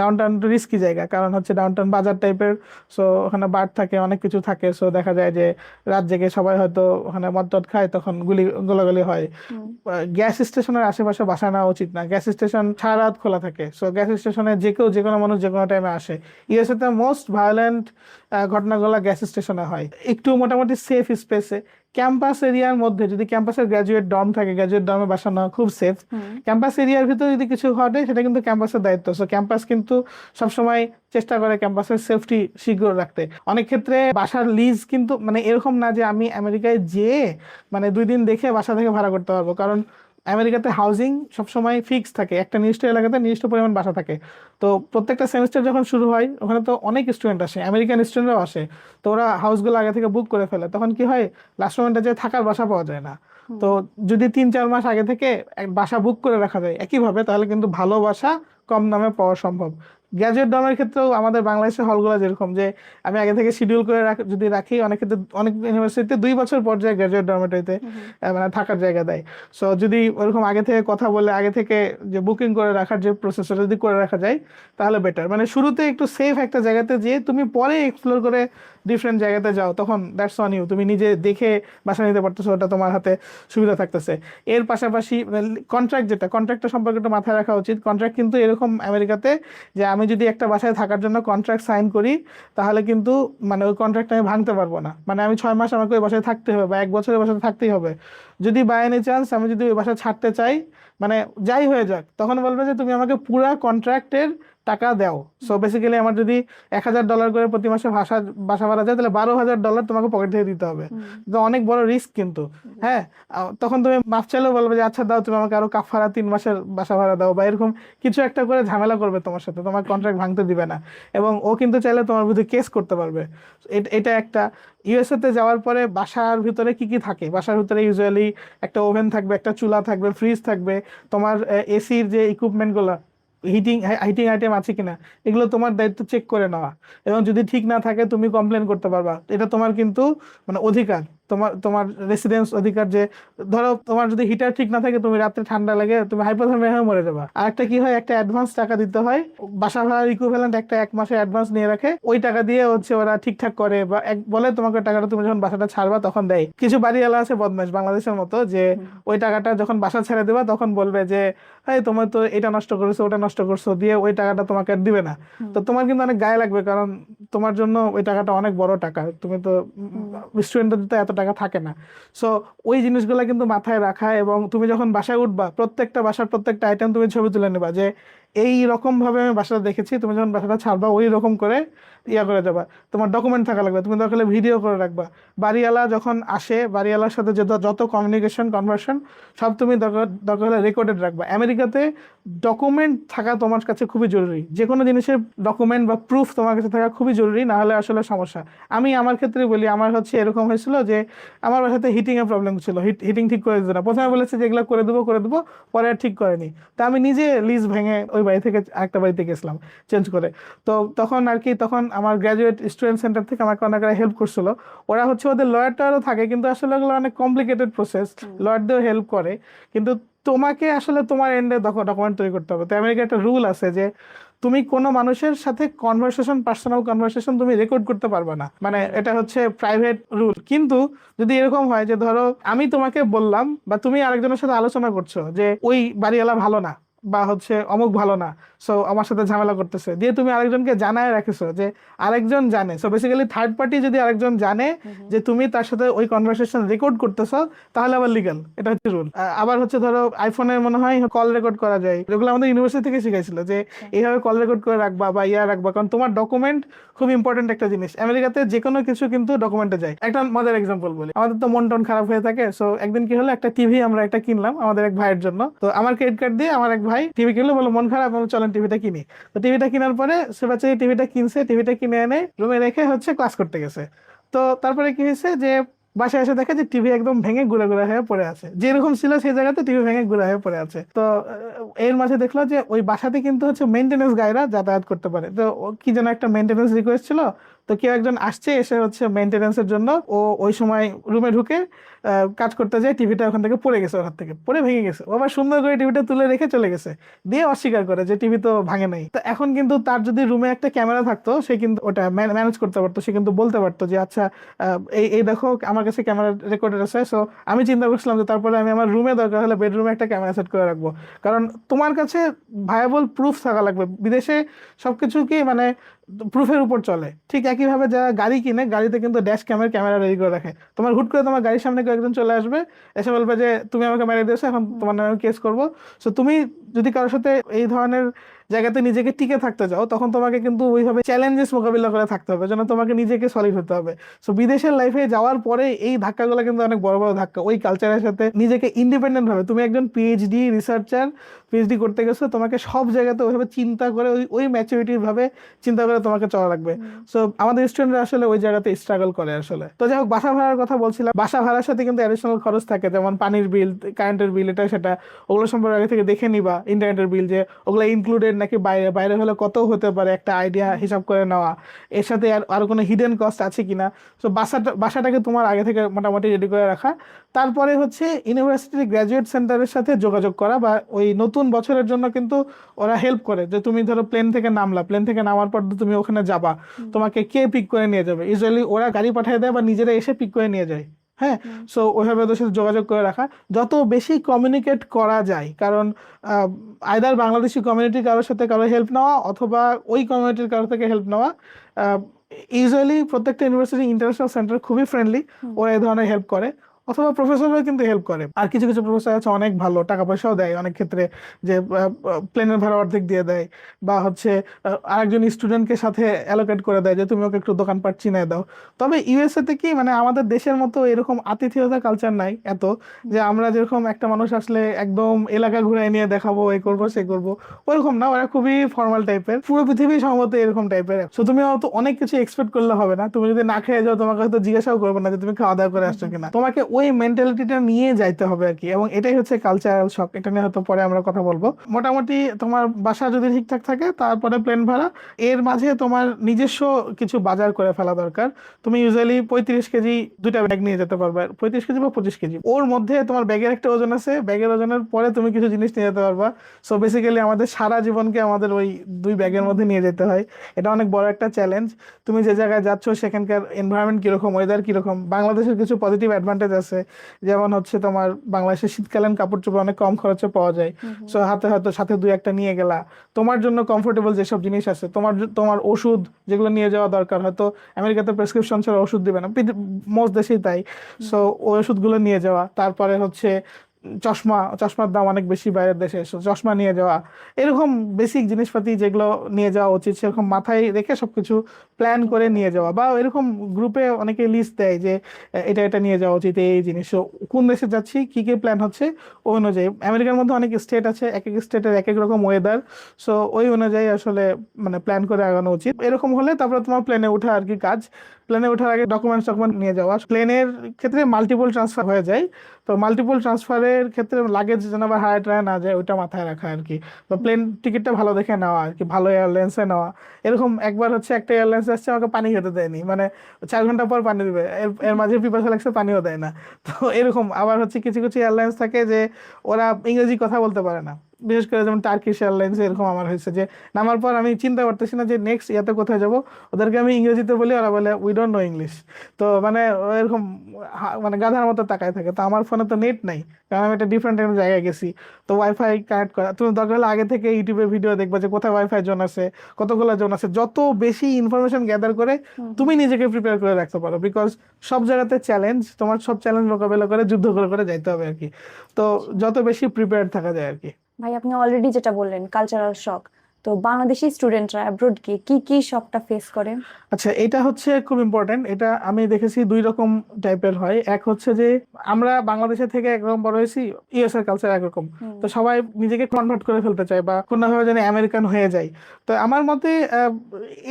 ডাউনটাউন রিস্কি জায়গা, কারণ হচ্ছে ডাউনটাউন বাজার টাইপের। সো ওখানে বার থাকে, অনেক কিছু থাকে। সো দেখা যায় যে রাত জেগে সবাই হয়তো ওখানে মদ টদ খায়, তখন গোলাগুলি হয়। গ্যাস স্টেশনের আশেপাশে বাসা নেওয়া উচিত না, গ্যাস স্টেশন সারা রাত খোলা থাকে। সো গ্যাস স্টেশনে যে কেউ যে কোনো মানুষ যে কোনো টাইমে আসে। ইউএসএ তে মোস্ট ভায়োলেন্ট ঘটনাগুলো গ্যাস স্টেশনে হয়। একটু মোটামুটি সেফ স্পেসে ক্যাম্পাস এরিয়ার মধ্যে, যদি ক্যাম্পাসের গ্র্যাজুয়েট ডর্ম থাকে, গ্র্যাজুয়েট ডর্মে বাসা নেওয়া খুব সেফ। ক্যাম্পাস এরিয়ার ভিতরে যদি কিছু ঘটে সেটা কিন্তু ক্যাম্পাসের দায়িত্ব। সো ক্যাম্পাস কিন্তু সবসময় চেষ্টা করে ক্যাম্পাসের সেফটি সিকিউর রাখতে। অনেক ক্ষেত্রে বাসার লিজ কিন্তু মানে এরকম না যে আমি আমেরিকায় যেয়ে মানে 2 দিন দেখে বাসা থেকে ভাড়া করতে পারবো, কারণ আমেরিকাতে হাউজিং সবসময় ফিক্স থাকে, একটা নির্দিষ্ট এলাকাতে নির্দিষ্ট পরিমাণ বাসা থাকে। তো প্রত্যেকটা সেমিস্টার যখন শুরু হয় ওখানে তো অনেক স্টুডেন্ট আসে, আমেরিকান স্টুডেন্টরাও আসে। তো ওরা হাউসগুলো আগে থেকে বুক করে ফেলে, তখন কি হয় লাস্ট মোমেন্টে যে থাকার বাসা পাওয়া যায় না। তো যদি 3-4 মাস আগে থেকে বাসা বুক করে রাখা যায় একইভাবে, তাহলে কিন্তু ভালো বাসা কম দামে পাওয়া সম্ভব। গ্র্যাজুয়েট ডর্মের ক্ষেত্রেও আমাদের বাংলাদেশের হলগুলো যেরকম, যে আমি আগে থেকে শিডিউল করে যদি রাখি, অনেক ক্ষেত্রে অনেক ইউনিভার্সিটিতে 2 বছর পর যায় গ্র্যাজুয়েট ডরমেটরিতে মানে থাকার জায়গা দেয়। সো যদি ওরকম আগে থেকে কথা বলে আগে থেকে যে বুকিং করে রাখার যে প্রসেসটা যদি করে রাখা যায় তাহলে বেটার। মানে শুরুতে একটু সেফ একটা জায়গাতে যেয়ে তুমি পরে এক্সপ্লোর করে ডিফারেন্ট জায়গাতে যাও, তখন দ্যাটস অন ইউ, তুমি নিজে দেখে বাসা নিতে পারতেছো, ওটা তোমার হাতে সুবিধা থাকতেছে। এর পাশাপাশি কন্ট্রাক্ট, যেটা কন্ট্রাক্টটা সম্পর্কে একটু মাথায় রাখা উচিত। কন্ট্রাক্ট কিন্তু এরকম আমেরিকাতে যে আমি যদি একটা বাসায় থাকার জন্য কন্ট্রাক্ট সাইন করি, তাহলে কিন্তু মানে ওই কন্ট্রাক্ট আমি ভাঙতে পারবো না। মানে আমি 6 মাস আমাকে ওই বাসায় থাকতে হবে বা 1 বছর ওই বাসায় থাকতেই হবে। যদি বাই এনি চান্স আমি যদি ওই বাসা ছাড়তে চাই, মানে যাই হয়ে যাক, তখন বলবে যে তুমি আমাকে পুরা কন্ট্রাক্টের টাকা দাও। সো বেসিক্যালি আমার যদি $1,000 করে প্রতি মাসে বাসা ভাড়া যায়, তাহলে $12,000 তোমাকে পকেট থেকে দিতে হবে। তো অনেক বড় রিস্ক কিন্তু। হ্যাঁ, তখন তুমি মাফ চাইলেও বলবে যে আচ্ছা দাও, তুমি আমাকে আরো কাফারা 3 মাসের বাসা ভাড়া দাও, বা এরকম কিছু একটা করে ঝামেলা করবে তোমার সাথে, তোমার কন্ট্রাক্ট ভাঙতে দিবে না। এবং ও কিন্তু চাইলে তোমার বিরুদ্ধে কেস করতে পারবে। এটা একটা। ইউএসএ তে যাওয়ার পরে বাসার ভিতরে কি কি থাকে, বাসার ভিতরে ইউজুয়ালি একটা ওভেন থাকবে, একটা চুলা থাকবে, ফ্রিজ থাকবে, তোমার এসির যে ইকুইপমেন্টগুলো, হিটিং হিটিং আইটেম আছে কিনা, এগুলো তোমার দায়িত্ব চেক করে নেওয়া। এবং যদি ঠিক না থাকে তুমি কমপ্লেন করতে পারবা। এটা তোমার কিন্তু মানে অধিকার, তোমার তোমার রেসিডেন্স অধিকার। যে ধরো তোমার যদি হিটার ঠিক না থাকে, তুমি রাত্রে ঠান্ডা লাগে, তুমি হাইপোথার্মিয়া হয়ে মরে যাবা। আর একটা কি হয়, একটা অ্যাডভান্স টাকা দিতে হয়, বাসা ভাড়ার ইকুইভ্যালেন্ট একটা 1 মাসের অ্যাডভান্স নিয়ে রাখে, ওই টাকা দিয়ে হচ্ছে ওরা ঠিকঠাক করে, বা বলে তোমাকে টাকাটা তুমি যখন বাসাটা ছাড়বা তখন দেয়। কিছু বাড়িওয়ালা আছে বদমাশ বাংলাদেশের মতো, যে ওই টাকাটা যখন বাসা ছেড়ে দেবা তখন বলবে যে এই তোমার তো এটা নষ্ট করেছো, ওটা নষ্ট করছো, দিয়ে ওই টাকাটা তোমাকে আর দিবে না। তো তোমার কিন্তু অনেক গায়ে লাগবে, কারণ তোমার জন্য ওই টাকাটা অনেক বড় টাকা, তুমি তো স্টুডেন্টদের তো এত টাকা থাকে না। সো ওই জিনিসগুলো কিন্তু মাথায় রাখা, এবং তুমি যখন বাসায় উঠবা প্রত্যেকটা বাসার প্রত্যেকটা আইটেম তুমি ছবি তুলে নেবা, যে এই রকম ভাবে আমি বাসাটা দেখেছি। তুমি যখন বাসাটা ছাড়বা ওই রকম করে ইয়া করে যাবা। তোমার ডকুমেন্ট থাকা লাগবে, তুমি দরকার হলে ভিডিও করে রাখবা। বাড়িওয়ালা যখন আসে, বাড়িওয়ালার সাথে যত কমিউনিকেশন কনভার্সন সব তুমি দরকার দরকার হলে রেকর্ডেড রাখবা। আমেরিকাতে ডকুমেন্ট থাকা তোমার কাছে খুবই জরুরি, যে কোনো জিনিসের ডকুমেন্ট বা প্রুফ তোমার কাছে থাকা খুবই জরুরি, না হলে আসলে সমস্যা। আমি আমার ক্ষেত্রে বলি, আমার হচ্ছে এরকম হয়েছিল যে আমার বাসাতে হিটিং এর প্রবলেম ছিল, হিটিং ঠিক করে দিত না। প্রথমে বলেছে যে এগুলো করে দেবো, পরে আর ঠিক করেনি। তা আমি নিজে লিজ ভেঙে ওই বাড়ি থেকে আরেকটা বাড়িতে গেছিলাম চেঞ্জ করে। তো তখন আর কি, তখন আমার গ্র্যাজুয়েট স্টুডেন্ট সেন্টার থেকে আমাকে অনেক হেল্প করছিল। ওরা হচ্ছে ওদের লয়ারটারও থাকে, কিন্তু আসলে ওগুলো অনেক কমপ্লিকেটেড প্রসেস, লয়ারদেরও হেল্প করে। কিন্তু তোমাকে আসলে তোমার এন্ডে ডকুমেন্ট তৈরি করতে হবে। তো আমেরিকার একটা রুল আছে যে তুমি কোনো মানুষের সাথে পার্সোনাল কনভারসেশন তুমি রেকর্ড করতে পারবে না, মানে এটা হচ্ছে প্রাইভেট রুল। কিন্তু যদি এরকম হয় যে ধরো আমি তোমাকে বললাম, বা তুমি আরেকজনের সাথে আলোচনা করছো যে ওই বাড়িওয়ালা ভালো না, বা হচ্ছে অমুক ভালো না, সো আমার সাথে ঝামেলা করতেছে, দিয়ে তুমি আরেকজনকে জানায় রাখিছো, যে আরেকজন জানে। সো বেসিক্যালি থার্ড পার্টি যদি আরেকজন জানে যে তুমি তার সাথে ওই কনভারসেশন রেকর্ড করতেছো, তাহলে আবার লিগাল, এটা হচ্ছে রুল। আবার হচ্ছে ধরো আইফোনের মনে হয় কল রেকর্ড করা যায়, যেগুলো আমাদের ইউনিভার্সিটি থেকে শিখাইছিল, যে এইভাবে কল রেকর্ড করে রাখবা বা রাখবা, কারণ তোমার ডকুমেন্ট খুব ইম্পর্টেন্ট একটা জিনিস। আমেরিকাতে যে কোনো কিছু কিন্তু ডকুমেন্টে যায়। একটা মজার এক্সাম্পল বলি, আমাদের তো মন টন খারাপ হয়ে থাকে। সো একদিন কি হলো, একটা টিভি আমরা একটা কিনলাম আমাদের এক ভাইয়ের জন্য। তো আমার ক্রেডিট কার্ড দিয়ে আমার এক ভাই টিভি কিনলো, বলো মন খারাপ, আমি চলেন টিভিটা কিনি। তো টিভিটা কেনার পরে সে বাচ্চা টিভিটা কিনছে, টিভিটা কিনে এনে রুমে রেখে হচ্ছে ক্লাস করতে গেছে। তো তারপরে কি হয়েছে, যে বাসায় এসে দেখে যে টিভি একদম ভেঙে গুঁড়া গুঁড়া হয়ে পড়ে আছে, যেরকম ছিল সেই জায়গাতে টিভি ভেঙে গুঁড়া হয়ে পড়ে আছে। তো এর মাঝে দেখলো যে ওই বাসাতে কিন্তু হচ্ছে মেইনটেনেন্স গাইরা যাতায়াত করতে পারে। তো কি যেন একটা মেইনটেনেন্স রিকোয়েস্ট ছিল, তো কেউ একজন আসছে, এসে হচ্ছে মেইনটেনেন্সের জন্য ও ওই সময় রুমে ঢুকে কাজ করতে যায়, টিভিটা ওখান থেকে পড়ে গেছে, ওর হাত থেকে পড়ে ভেঙে গেছে। ও আবার সুন্দর করে টিভিটা তুলে রেখে চলে গেছে, দিয়ে অস্বীকার করে যে টিভি তো ভাঙে নাই। তো এখন কিন্তু তার যদি রুমে একটা ক্যামেরা থাকতো, সে কিন্তু ওটা ম্যানেজ করতে পারতো, সে কিন্তু বলতে পারতো যে আচ্ছা এই এই দেখো আমার কাছে ক্যামেরা রেকর্ডেড আছে। সো আমি চিন্তা করছিলাম যে তারপরে আমি আমার রুমে দরকার হলে বেডরুমে একটা ক্যামেরা সেট করে রাখবো, কারণ তোমার কাছে ভায়াবল প্রুফ থাকা লাগবে। বিদেশে সবকিছু কি মানে প্রুফের উপর চলে। ঠিক একইভাবে যারা গাড়ি কিনে, গাড়িতে কিন্তু ড্যাশ ক্যামেরা রেডি করে রাখে। তোমার হুট করে তোমার গাড়ির সামনে কেউ একজন চলে আসবে, এসে বলবে যে তুমি আমাকে মেরে দিয়েছো, এখন তোমার নামে কেস করবো। সো তুমি যদি কারোর সাথে এই ধরনের জায়গাতে নিজেকে টিকে থাকতে চাও, তখন তোমাকে কিন্তু ওইভাবে চ্যালেঞ্জেস মোকাবিলা করে থাকতে হবে, যেন তোমাকে নিজেকে সলিড হতে হবে। সো বিদেশের লাইফে যাওয়ার পরে এই ধাক্কাগুলো কিন্তু অনেক বড় বড় ধাক্কা। ওই কালচারের সাথে নিজেকে ইন্ডিপেন্ডেন্ট ভাবে, তুমি একজন পিএইচডি রিসার্চার, পিএইচডি করতে গেছো, তোমাকে সব জায়গাতে ওইভাবে চিন্তা করে ওই ওই ম্যাচুরিটির ভাবে চিন্তা করে তোমাকে চলা লাগবে। সো আমাদের স্টুডেন্টরা আসলে ওই জায়গাতে স্ট্রাগল করে আসলে। তো যাই হোক, বাসা ভাড়ার কথা বলছিলাম, বাসা ভাড়ার সাথে কিন্তু অ্যাডিশনাল খরচ থাকে, যেমন পানির বিল, কারেন্টের বিল, এটা সেটা, ওগুলো সম্পর্কে আগে থেকে দেখে নিবা। ইন্টারনেটের বিল যে ওগুলো ইনক্লুডেড নাকি বাইরে, বাইরে হলে কত হতে পারে একটা আইডিয়া হিসাব করে নেওয়া, এর সাথে আর কোনো হিডেন কস্ট আছে কিনা। সো বাসাটাকে তোমার আগে থেকে মোটামুটি রেডি করে রাখা। তারপরে হচ্ছে ইউনিভার্সিটির গ্র্যাজুয়েট সেন্টারের সাথে যোগাযোগ করা, বা ওই নতুন বছরের জন্য কিন্তু ওরা হেল্প করে, যে তুমি ধরো প্লেন থেকে নামলা, প্লেন থেকে নামার পর তুমি ওখানে যাবা, তোমাকে কে পিক করে নিয়ে যাবে, ইউজুয়ালি ওরা গাড়ি পাঠিয়ে দেয় বা নিজেরা এসে পিক করে নিয়ে যায়। হ্যাঁ, সো ওইভাবে ওদের সাথে যোগাযোগ করে রাখা, যত বেশি কমিউনিকেট করা যায়, কারণ আইদার বাংলাদেশি কমিউনিটির কারোর সাথে কারো হেল্প নেওয়া, অথবা ওই কমিউনিটির কারো থেকে হেল্প নেওয়া। ইউজুয়ালি প্রত্যেকটা ইউনিভার্সিটি ইন্টারন্যাশনাল সেন্টার খুবই ফ্রেন্ডলি, ওরা এই ধরনের হেল্প করে, অথবা প্রফেসররা কিন্তু হেল্প করে। আর কিছু কিছু প্রফেসর আছে অনেক ভালো, টাকা পয়সাও দেয় অনেক ক্ষেত্রে, যে প্লেনের ভাড়া অর্ধেক দিয়ে দেয়, বা হচ্ছে আরেকজন স্টুডেন্টকে সাথে অ্যালোকেট করে দেয় যে তুমি ওকে একটু দোকানপাট চিনায় দাও। তবে ইউএসএ তে কি, মানে আমাদের দেশের মতো এরকম আতিথেয়তা কালচার নাই এত, যে আমরা যেরকম একটা মানুষ আসলে একদম এলাকা ঘুরাই নিয়ে দেখাবো, এই করবো সে করবো, ওরকম না। ওরা খুবই ফর্মাল টাইপের, পুরো পৃথিবী সম্ভবত এরকম টাইপের। সো তুমি হয়তো অনেক কিছু এক্সপেক্ট করলে হবে না। তুমি যদি না খেয়ে যাও, তোমাকে হয়তো জিজ্ঞাসাও করবে না যে তুমি খাওয়া দাওয়া করে আসছো কিনা। তোমাকে ওই মেন্টালিটিটা নিয়ে যাইতে হবে আর কি, এবং এটাই হচ্ছে কালচারাল শক। এটা নিয়ে হয়তো পরে আমরা কথা বলবো। মোটামুটি তোমার বাসা যদি ঠিকঠাক থাকে, তারপরে প্লেন ভাড়া, এর মাঝে তোমার নিজস্ব কিছু বাজার করে ফেলা দরকার। তুমি ইউজুয়ালি 35 কেজি দুইটা ব্যাগ নিয়ে যেতে পারবে, 35 কেজি বা 25 কেজি, ওর মধ্যে তোমার ব্যাগের একটা ওজন আছে, ব্যাগের ওজনের পরে তুমি কিছু জিনিস নিয়ে যেতে পারবা। সো বেসিক্যালি আমাদের সারা জীবনকে আমাদের ওই দুই ব্যাগের মধ্যে নিয়ে যেতে হয়। এটা অনেক বড় একটা চ্যালেঞ্জ। তুমি যে জায়গায় যাচ্ছ সেখানকার এনভায়রনমেন্ট কিরকম, ওয়েদার কিরকম। বাংলাদেশের কিছু পজিটিভ অ্যাডভান্টেজ আছে, যেমন হচ্ছে তোমার বাংলাদেশের শীতকালীন কাপড় চোপড় অনেক কম খরচে পাওয়া যায়। সো হাতে হয়তো সাথে দুই একটা নিয়ে গেলা, তোমার জন্য কমফোর্টেবল যেসব জিনিস আছে, তোমার ওষুধ যেগুলো নিয়ে যাওয়া দরকার, হয়তো আমেরিকাতে প্রেসক্রিপশন ছাড়া ওষুধ দিবে না, মোস্ট দেশেই তাই। সো ওই ওষুধগুলো নিয়ে যাওয়া। তারপরে হচ্ছে চশমার দাম অনেক বেশি বাইরের দেশে, চশমা নিয়ে যাওয়া, এরকম বেসিক জিনিসপাতি যেগুলো নিয়ে যাওয়া উচিত সেরকম মাথায় রেখে সবকিছু প্ল্যান করে নিয়ে যাওয়া। বা এরকম গ্রুপে অনেকে লিস্ট দেয় যে এটা এটা নিয়ে যাওয়া উচিত, এই জিনিস। কোন দেশে যাচ্ছি, কি কি প্ল্যান হচ্ছে, ওই অনুযায়ী। আমেরিকার মধ্যে অনেক স্টেট আছে, এক এক স্টেটের এক এক রকম ওয়েদার। সো ওই অনুযায়ী আসলে মানে প্ল্যান করে আগানো উচিত। এরকম হলে তারপরে তোমার প্লেনে ওঠা আর কি কাজ। প্লেনে ওঠার আগে ডকুমেন্টস নিয়ে যাওয়া। প্লেনের ক্ষেত্রে মাল্টিপল ট্রান্সফার হয়ে যায়, তো মাল্টিপল ট্রান্সফারের ক্ষেত্রে লাগেজ যেন আবার হারায় টারায় না যায়, ওইটা মাথায় রাখা আর কি। তো প্লেন টিকিটটা ভালো দেখে নেওয়া আর কি, ভালো এয়ারলাইন্সে নেওয়া। এরকম একবার হচ্ছে একটা এয়ারলাইন্স আসছে, আমাকে পানি খেতে দেয়নি, মানে 4 ঘন্টা পর পানি দিবে, এর মাঝে পিপাসা লাগছে, পানিও দেয় না। তো এরকম আবার হচ্ছে কিছু কিছু এয়ারলাইন্স থাকে যে ওরা ইংরেজি কথা বলতে পারে না, বিশেষ করে যেমন টার্কিশ এয়ারলাইন্স। এরকম আমার হয়েছে যে নামার পর আমি চিন্তা করতেছি না যে নেক্সট ইয়াতে কোথায় যাব, ওদেরকে আমি ইংরেজিতে বলি, ওরা বলে উই ডোন্ট নো ইংলিশ। তো মানে এরকম মানে গাধার মতো তাকায় থাকে। তো আমার ফোনে তো নেট নাই, কারণ আমি একটা ডিফারেন্ট একটা জায়গায় গেছি। তো ওয়াইফাই কানেক্ট করা, তুমি দরকার হলে আগে থেকে ইউটিউবে ভিডিও দেখবা যে কোথায় ওয়াইফাই জোন আছে, কতগুলো জোন আছে। যত বেশি ইনফরমেশন গ্যাদার করে তুমি নিজেকে প্রিপেয়ার করে রাখতে পারো, বিকজ সব জায়গাতে চ্যালেঞ্জ, তোমার সব চ্যালেঞ্জ মোকাবেলা করে যুদ্ধ করে করে যাইতে হবে আর কি। তো যত বেশি প্রিপেয়ার থাকা যায় আর কি। ভাই আপনি অলরেডি যেটা বললেন কালচারাল শক, তো বাংলাদেশি স্টুডেন্টরা অ্যাব্রোড গিয়ে কি কি শকটা ফেস করে? আচ্ছা, এটা হচ্ছে খুব ইম্পর্টেন্ট। এটা আমি দেখেছি দুই রকম টাইপের হয়। এক হচ্ছে যে আমরা বাংলাদেশে থেকে একরকম বড় হয়েছি, ইউএস এর কালচার একরকম, তো সবাই নিজেকে কনভার্ট করে ফেলতে চায় বা কোনোভাবে যেন আমেরিকান হয়ে যায়। তো আমার মতে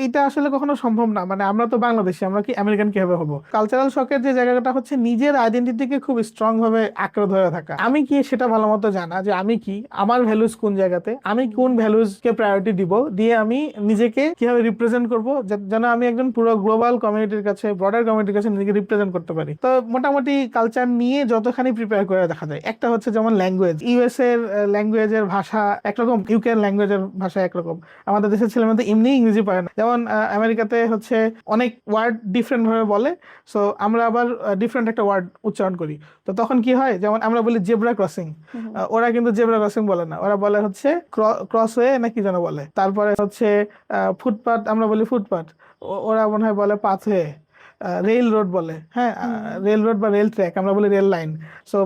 এইটা আসলে কখনো সম্ভব না। মানে আমরা তো বাংলাদেশি, আমরা কি আমেরিকান কিভাবে হবো? কালচারাল শকের যে জায়গাটা হচ্ছে নিজের আইডেন্টিটিকে খুব স্ট্রং ভাবে আঁকড়ে ধরে থাকা। আমি কি সেটা ভালো মতো জানা, যে আমি কি, আমার ভ্যালুজ কোন জায়গাতে, আমি কোন ভ্যালুজ কে প্রায়োরিটি দিব, দিয়ে আমি নিজেকে কিভাবে রিপ্রেজেন্ট করবো, যেন আমি একজন পুরো গ্লোবাল কমিউনিটির কাছে, ব্রডার কমিউনিটির কাছে নিজেকে রিপ্রেজেন্ট করতে পারি। তো মোটামুটি কালচার নিয়ে যতখানি প্রিপেয়ার করে দেখা যায়। একটা হচ্ছে যেমন ল্যাঙ্গুয়েজ, ইউএস এর ল্যাঙ্গুয়েজের ভাষা একরকম, ইউকে ল্যাঙ্গুয়েজের ভাষা একরকম। আমাদের দেশের ছেলে মেয়ে এমনি ইংরেজি পারে না। যেমন আমেরিকাতে হচ্ছে অনেক ওয়ার্ড ডিফারেন্ট ভাবে বলে, সো আমরা আবার ডিফারেন্ট একটা ওয়ার্ড উচ্চারণ করি। তো তখন কি হয়, যেমন আমরা বলি জেব্রা ক্রসিং, ওরা কিন্তু জেব্রা ক্রসিং বলে না, ওরা বলে হচ্ছে ক্রসওয়ে নাকি যেন বলে। তারপরে হচ্ছে ফুটপাথ, আমরা বলি ফুটপাথ, ওরা মনে হয় বলে পাথওয়ে। রেল রোড বলে, হ্যাঁ, রেল রোড বা রেল ট্র্যাক, আমরা বলি রেল লাইন। সো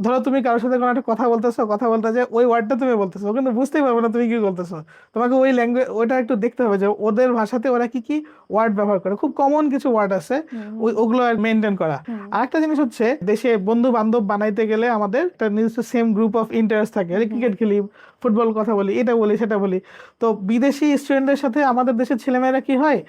ধরো তুমি কারোর সাথে কোনো একটা কথা বলতেছো, কথা বলতে যে ওই ওয়ার্ডটা তুমি বলতেছো, ও কিন্তু বুঝতেই পারবে না তুমি কি বলতেছো। তোমাকে ওই ল্যাঙ্গুয়েজ ওইটা একটু দেখতে হবে যে ওদের ভাষাতে ওরা কি কি ওয়ার্ড ব্যবহার করে। খুব কমন কিছু ওয়ার্ড আছে, ওগুলো মেনটেন করা। আরেকটা জিনিস হচ্ছে, দেশে বন্ধু বান্ধব বানাইতে গেলে আমাদের একটা নির্দিষ্ট সেম গ্রুপ অফ ইন্টারেস্ট থাকে। ক্রিকেট খেলি, ফুটবল কথা বলি, এটা বলি সেটা বলি। তো বিদেশি স্টুডেন্টদের সাথে আমাদের দেশের ছেলেমেয়েরা কি হয়,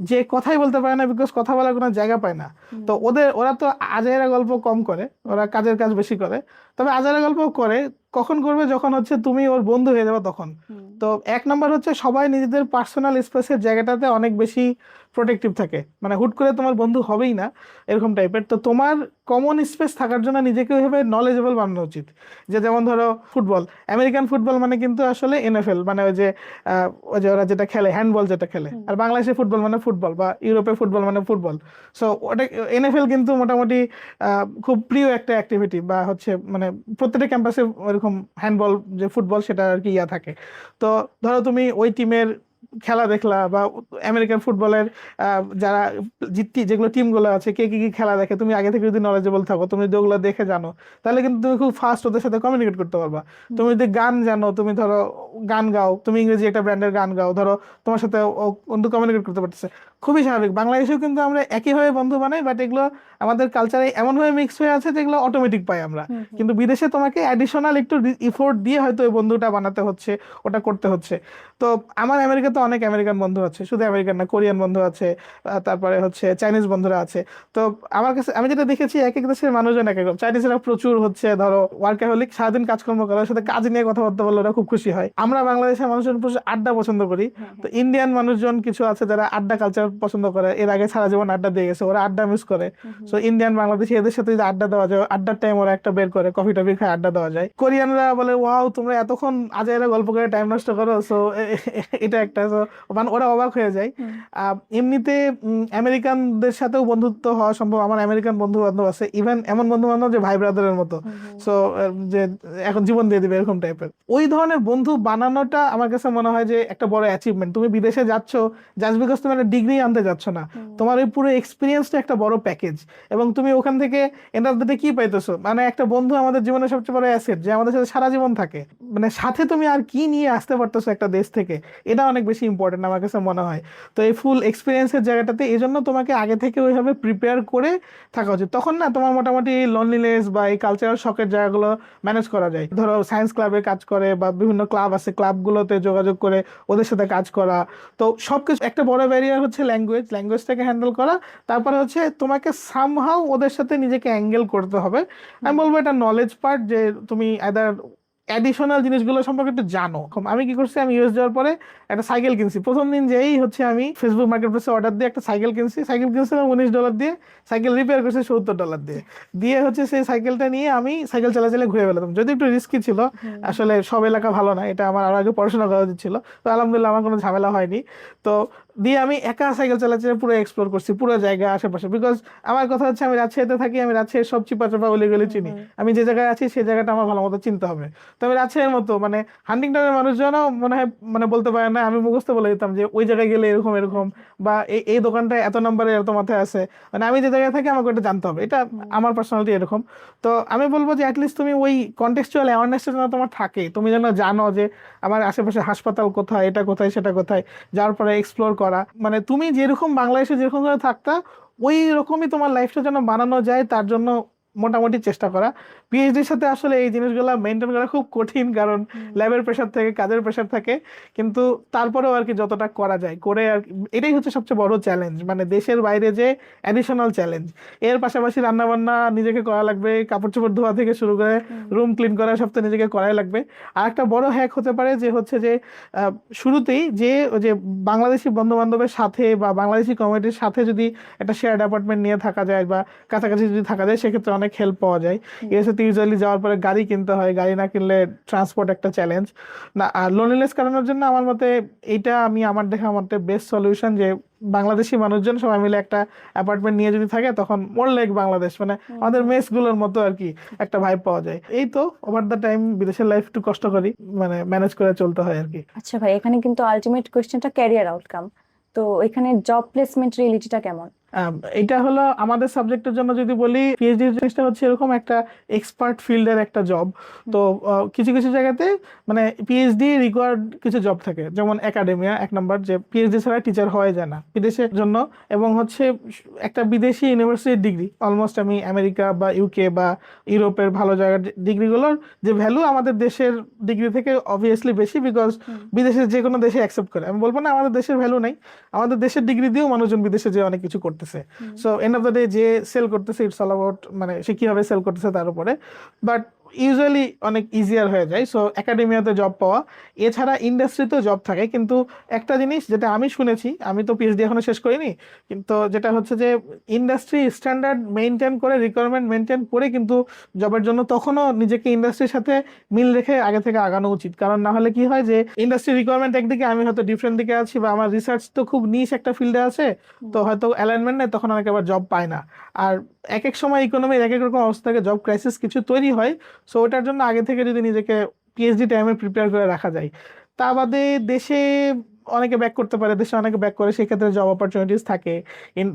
যে কথাই বলতে পারে না, বিকজ কথা বলার কোনো জায়গা পায় না। তো ওরা তো আজাইরা গল্প কম করে, ওরা কাজের কাজ বেশি করে। তবে আজাইরা গল্প করে কখন করবে, যখন হচ্ছে তুমি ওর বন্ধু হয়ে যাবে তখন। তো এক নম্বর হচ্ছে, সবাই নিজেদের পার্সোনাল স্পেসের জায়গাটাতে অনেক বেশি প্রোটেক্টিভ থাকে, মানে হুট করে তোমার বন্ধু হবেই না এরকম টাইপের। তো তোমার কমন স্পেস থাকার জন্য নিজেকে ওইভাবে নলেজেবল বানানো উচিত। যে যেমন ধরো ফুটবল, আমেরিকান ফুটবল মানে কিন্তু আসলে এনএফএল, মানে ওই যে ওরা যেটা খেলে, হ্যান্ডবল যেটা খেলে। আর বাংলাদেশে ফুটবল মানে ফুটবল, বা ইউরোপে ফুটবল মানে ফুটবল। সো ওটা এনএফএল কিন্তু মোটামুটি খুব প্রিয় একটা অ্যাক্টিভিটি, বা হচ্ছে মানে প্রত্যেকটা ক্যাম্পাসে ওইরকম হ্যান্ডবল যে ফুটবল সেটা আর কি থাকে। তো ধরো তুমি ওই টিমের খেলা দেখলা, বা আমেরিকান ফুটবলের যারা যেগুলো টিমগুলো আছে কে কি কি খেলা দেখে, তুমি আগে থেকে যদি নলেজেবল থাকো, তুমি যদি ওগুলো দেখে জানো, তাহলে কিন্তু তুমি খুব ফাস্ট ওদের সাথে কমিউনিকেট করতে পারবা। তুমি যদি গান জানো, তুমি ধরো গান গাও, তুমি ইংরেজি একটা ব্র্যান্ডের গান গাও, ধরো তোমার সাথে ও বন্ধু কমিউনিকেট করতে পারতেছে, খুবই স্বাভাবিক। বাংলাদেশেও কিন্তু আমরা একইভাবে বন্ধু বানাই, বাট এগুলো আমাদের কালচারে এমনভাবে মিক্স হয়ে আছে যেগুলো অটোমেটিক পাই আমরা। কিন্তু বিদেশে তোমাকে অ্যাডিশনাল একটু ইফোর্ট দিয়ে হয়তো ওই বন্ধুটা বানাতে হচ্ছে, ওটা করতে হচ্ছে। তো আমার আমেরিকাতে অনেক আমেরিকান বন্ধু আছে, শুধু আমেরিকান না, কোরিয়ান বন্ধু আছে, তারপরে হচ্ছে চাইনিজ বন্ধুরা আছে। তো আমার কাছে আমি যেটা দেখেছি, এক এক দেশের মানুষজন এক এক রকম। চাইনিজরা প্রচুর হচ্ছে ধরো ওয়ার্কাহলিক, সারাদিন কাজকর্ম করে, ওর সাথে কাজ নিয়ে কথাবার্তা বললে ওরা খুব খুশি হয়। আমরা বাংলাদেশের মানুষজন প্রচুর আড্ডা পছন্দ করি। তো ইন্ডিয়ান মানুষজন কিছু আছে যারা আড্ডা কালচার পছন্দ করে, এর আগে সারা জীবন আড্ডা দিয়ে গেছে, ওরা আড্ডা মিস করে। সো ইন্ডিয়ান বাংলাদেশি এদের সাথে যদি আড্ডা দেওয়া যায়, আড্ডার টাইম ওরা একটা বের করে, কফি টফি খায়, আড্ডা দেওয়া যায়। কোরিয়ানরা বলে ওয়াও তোমরা এতক্ষণ আজাইরা গল্প করে টাইম নষ্ট করো। সো এটা একটা, মানে ওরা অবাক হয়ে যায়। এমনিতে আমেরিকানদের সাথেও বন্ধুত্ব হওয়া সম্ভব। আমার আমেরিকান বন্ধু বান্ধব আছে, ইভেন এমন বন্ধু বান্ধব যে ভাই ব্রাদারের মতো। সো যে এখন জীবন দিয়ে দিবে এরকম টাইপের। ওই ধরনের বন্ধু বানানোটা আমার কাছে মনে হয় যে একটা বড় অ্যাচিভমেন্ট। তুমি বিদেশে যাচ্ছ জাস্ট বিকজ তুমি একটা ডিগ্রি আনতে যাচ্ছ না, তোমার ওই পুরো এক্সপিরিয়েন্সটা একটা বড় প্যাকেজ। এবং তুমি ওখান থেকে এন্ড অফ দ্য ডে কি পাইতেছো, মানে একটা বন্ধু আমাদের জীবনের সবচেয়ে বড় অ্যাসেট, যে আমাদের সাথে সারা জীবন থাকে। মানে সাথে তুমি আর কি নিয়ে আসতে পারতেছো একটা দেশ থেকে, এটা অনেক বেশি ইম্পর্টেন্ট আমার কাছে মনে হয়। তো এই ফুল এক্সপিরিয়েন্সের জায়গাটাতে এই জন্য তোমাকে আগে থেকে ওইভাবে প্রিপেয়ার করে থাকা উচিত। তখন না তোমার মোটামুটি লনলিনেস বা এই কালচারাল শখের জায়গাগুলো ম্যানেজ করা যায়। ধরো সায়েন্স ক্লাবে কাজ করে, বা বিভিন্ন ক্লাব আছে, ক্লাবগুলোতে যোগাযোগ করে ওদের সাথে কাজ করা। তো সবকিছু একটা বড় ব্যারিয়ার হচ্ছে ল্যাঙ্গুয়েজটাকে হ্যান্ডেল করা। তারপরে হচ্ছে তোমাকে সামহাউ ওদের সাথে নিজেকে অ্যাঙ্গেল করতে হবে। আমি বলবো এটা নলেজ পার্ট, যে তুমি আইদার অ্যাডিশনাল জিনিসগুলো সম্পর্কে একটু জানো। আমি কি করছি, আমি ইউএস যাওয়ার পরে একটা সাইকেল কিনছি। প্রথম দিন যেই হচ্ছে আমি ফেসবুক মার্কেট প্লেসে অর্ডার দিয়ে একটা সাইকেল কিনছিলাম $19 দিয়ে। সাইকেল রিপেয়ার করছে $70 দিয়ে হচ্ছে সেই সাইকেলটা নিয়ে আমি সাইকেল চালাচালে ঘুরে বেড়াতাম। যদি একটু রিস্কি ছিল, আসলে সব এলাকা ভালো না, এটা আমার আরো আগে পড়াশোনা করা উচিত ছিল। তো আলহামদুলিল্লাহ আমার কোনো ঝামেলা হয়নি। তো দিয়ে আমি একা সাইকেল চালাচ্ছি, পুরো এক্সপ্লোর করছি পুরো জায়গা আশেপাশে। বিকজ আমার কথা হচ্ছে আমি রাজশাহীতে থাকি, আমি রাজশাহীর সব চিপা চাপা অলিগলি চিনি। আমি যে জায়গায় আছি সেই জায়গাটা আমার ভালো মতো চিনতে হবে। তো আমি রাজশাহীর মতো মানে হান্টিংটনের মানুষজনও মনে হয় মানে বলতে পারে না, আমি মুখস্থ বলে দিতাম যে ওই জায়গায় গেলে এরকম এরকম, বা এই দোকানটা এত নম্বরে এত মাথায় আছে। মানে আমি যে জায়গায় থাকি আমাকে ওটা জানতে হবে, এটা আমার পার্সোনালিটি এরকম। তো আমি বলবো যে অ্যাটলিস্ট তুমি ওই কন্টেক্সচুয়াল অ্যাওয়ারনেসটা যেন তোমার থাকে, তুমি যেন জানো যে আমার আশেপাশে হাসপাতাল কোথায়, এটা কোথায় সেটা কোথায়, যার পরে এক্সপ্লোর করা। মানে তুমি যেরকম বাংলাদেশে যেরকম করে থাকতা, ওই রকমই তোমার লাইফটা যেন বানানো যায়, তার জন্য মোটামুটি চেষ্টা করা। পিএইচডির সাথে আসলে এই জিনিসগুলো মেনটেন করা খুব কঠিন, কারণ ল্যাবের প্রেশার থাকে, কাজের প্রেশার থাকে। কিন্তু তারপরেও আর কি যতটা করা যায় করে আর এটাই হচ্ছে সবচেয়ে বড় চ্যালেঞ্জ, মানে দেশের বাইরে যে অ্যাডিশনাল চ্যালেঞ্জ। এর পাশাপাশি রান্না বান্না নিজেকে করা লাগবে, কাপড় চোপড় ধোয়া থেকে শুরু করে রুম ক্লিন করা সব তো নিজেকে করাই লাগবে। আর একটা বড় হ্যাক হতে পারে যে হচ্ছে যে শুরুতেই যে বাংলাদেশি বন্ধু বান্ধবের সাথে বা বাংলাদেশি কমিউনিটির সাথে যদি একটা শেয়ার্ড অ্যাপার্টমেন্ট নিয়ে থাকা যায়, বা কাছাকাছি যদি থাকা যায়, সেক্ষেত্রে অনেক হেল্প পাওয়া যায়। এর সাথে ইউজুয়ালি যাওয়ার পরে গাড়ি কিনতে হয়, গাড়ি না কিনলে ট্রান্সপোর্ট একটা চ্যালেঞ্জ না। আর লোনলিনেস কাটানোর জন্য আমার মতে এইটা আমি আমার দেখা মতে বেস্ট সলিউশন, যে বাংলাদেশি মানুষজন সবাই মিলে একটা অ্যাপার্টমেন্ট নিয়ে যদি থাকে, তখন মোর লাইক বাংলাদেশ, মানে আমাদের মেসগুলোর মতো আর কি একটা ভাইব পাওয়া যায়। এই তো ওভার দ্য টাইম বিদেশের লাইফ একটু কষ্ট করি, মানে ম্যানেজ করে চলতে হয় আর কি। আচ্ছা ভাই, এখানে কিন্তু আলটিমেট কোয়েশ্চেনটা ক্যারিয়ার আউটকাম, তো এখানে জব প্লেসমেন্ট রিয়েলিটিটা কেমন? এটা হলো আমাদের সাবজেক্টের জন্য যদি বলি, পিএইচডি জিনিসটা হচ্ছে এরকম একটা এক্সপার্ট ফিল্ডের একটা জব। তো কিছু কিছু জায়গাতে মানে পিএইচডি রিকোয়ার্ড কিছু জব থাকে, যেমন একাডেমিয়া এক নম্বর, যে পিএইচডি ছাড়া টিচার হওয়া যায় না বিদেশের জন্য। এবং হচ্ছে একটা বিদেশি ইউনিভার্সিটির ডিগ্রি, অলমোস্ট আমি আমেরিকা বা ইউকে বা ইউরোপের ভালো জায়গার ডিগ্রিগুলোর যে ভ্যালু আমাদের দেশের ডিগ্রি থেকে অবভিয়াসলি বেশি, বিকজ বিদেশের যে কোনো দেশে অ্যাকসেপ্ট করে। আমি বলবো না আমাদের দেশের ভ্যালু নেই, আমাদের দেশের ডিগ্রি দিয়েও মানুষজন বিদেশে যে অনেক কিছু করতেছে। So end of the day যে সেল করতেছে, ইটস অল অ্যাবাউট মানে সে কিভাবে সেল করতেছে তার উপরে। বাট ইউজুয়ালি অনেক ইজিয়ার হয়ে যায় সো একাডেমিয়াতে জব পাওয়া। এছাড়া ইন্ডাস্ট্রিতেও জব থাকে, কিন্তু একটা জিনিস যেটা আমি শুনেছি, আমি তো পিএইচডি এখনো শেষ করিনি, কিন্তু যেটা হচ্ছে যে ইন্ডাস্ট্রি স্ট্যান্ডার্ড মেনটেন করে, রিকোয়ারমেন্ট মেনটেন করে কিন্তু জবের জন্য তখনও নিজেকে ইন্ডাস্ট্রির সাথে মিল রেখে আগে থেকে আগানো উচিত। কারণ না হলে কি হয় যে ইন্ডাস্ট্রি রিকোয়ারমেন্ট একদিকে, আমি হয়তো ডিফারেন্ট দিকে আছি, বা আমার রিসার্চ তো খুব নিশ একটা ফিল্ডে আছে, তো হয়তো অ্যালাইনমেন্ট নেই, তখন অনেকে আবার জব পায় না। আর এক এক সময় ইকোনমির এক এক রকম অবস্থা থাকে, জব ক্রাইসিস কিছু তৈরি হয়। সো ওটার জন্য আগে থেকে যদি নিজেকে পিএইচডি টাইমে প্রিপেয়ার করে রাখা যায়। তা বাদে দেশে অনেকে ব্যাক করতে পারে, দেশে অনেকে ব্যাক করে, সেক্ষেত্রে জব অপরচুনিটিস থাকে,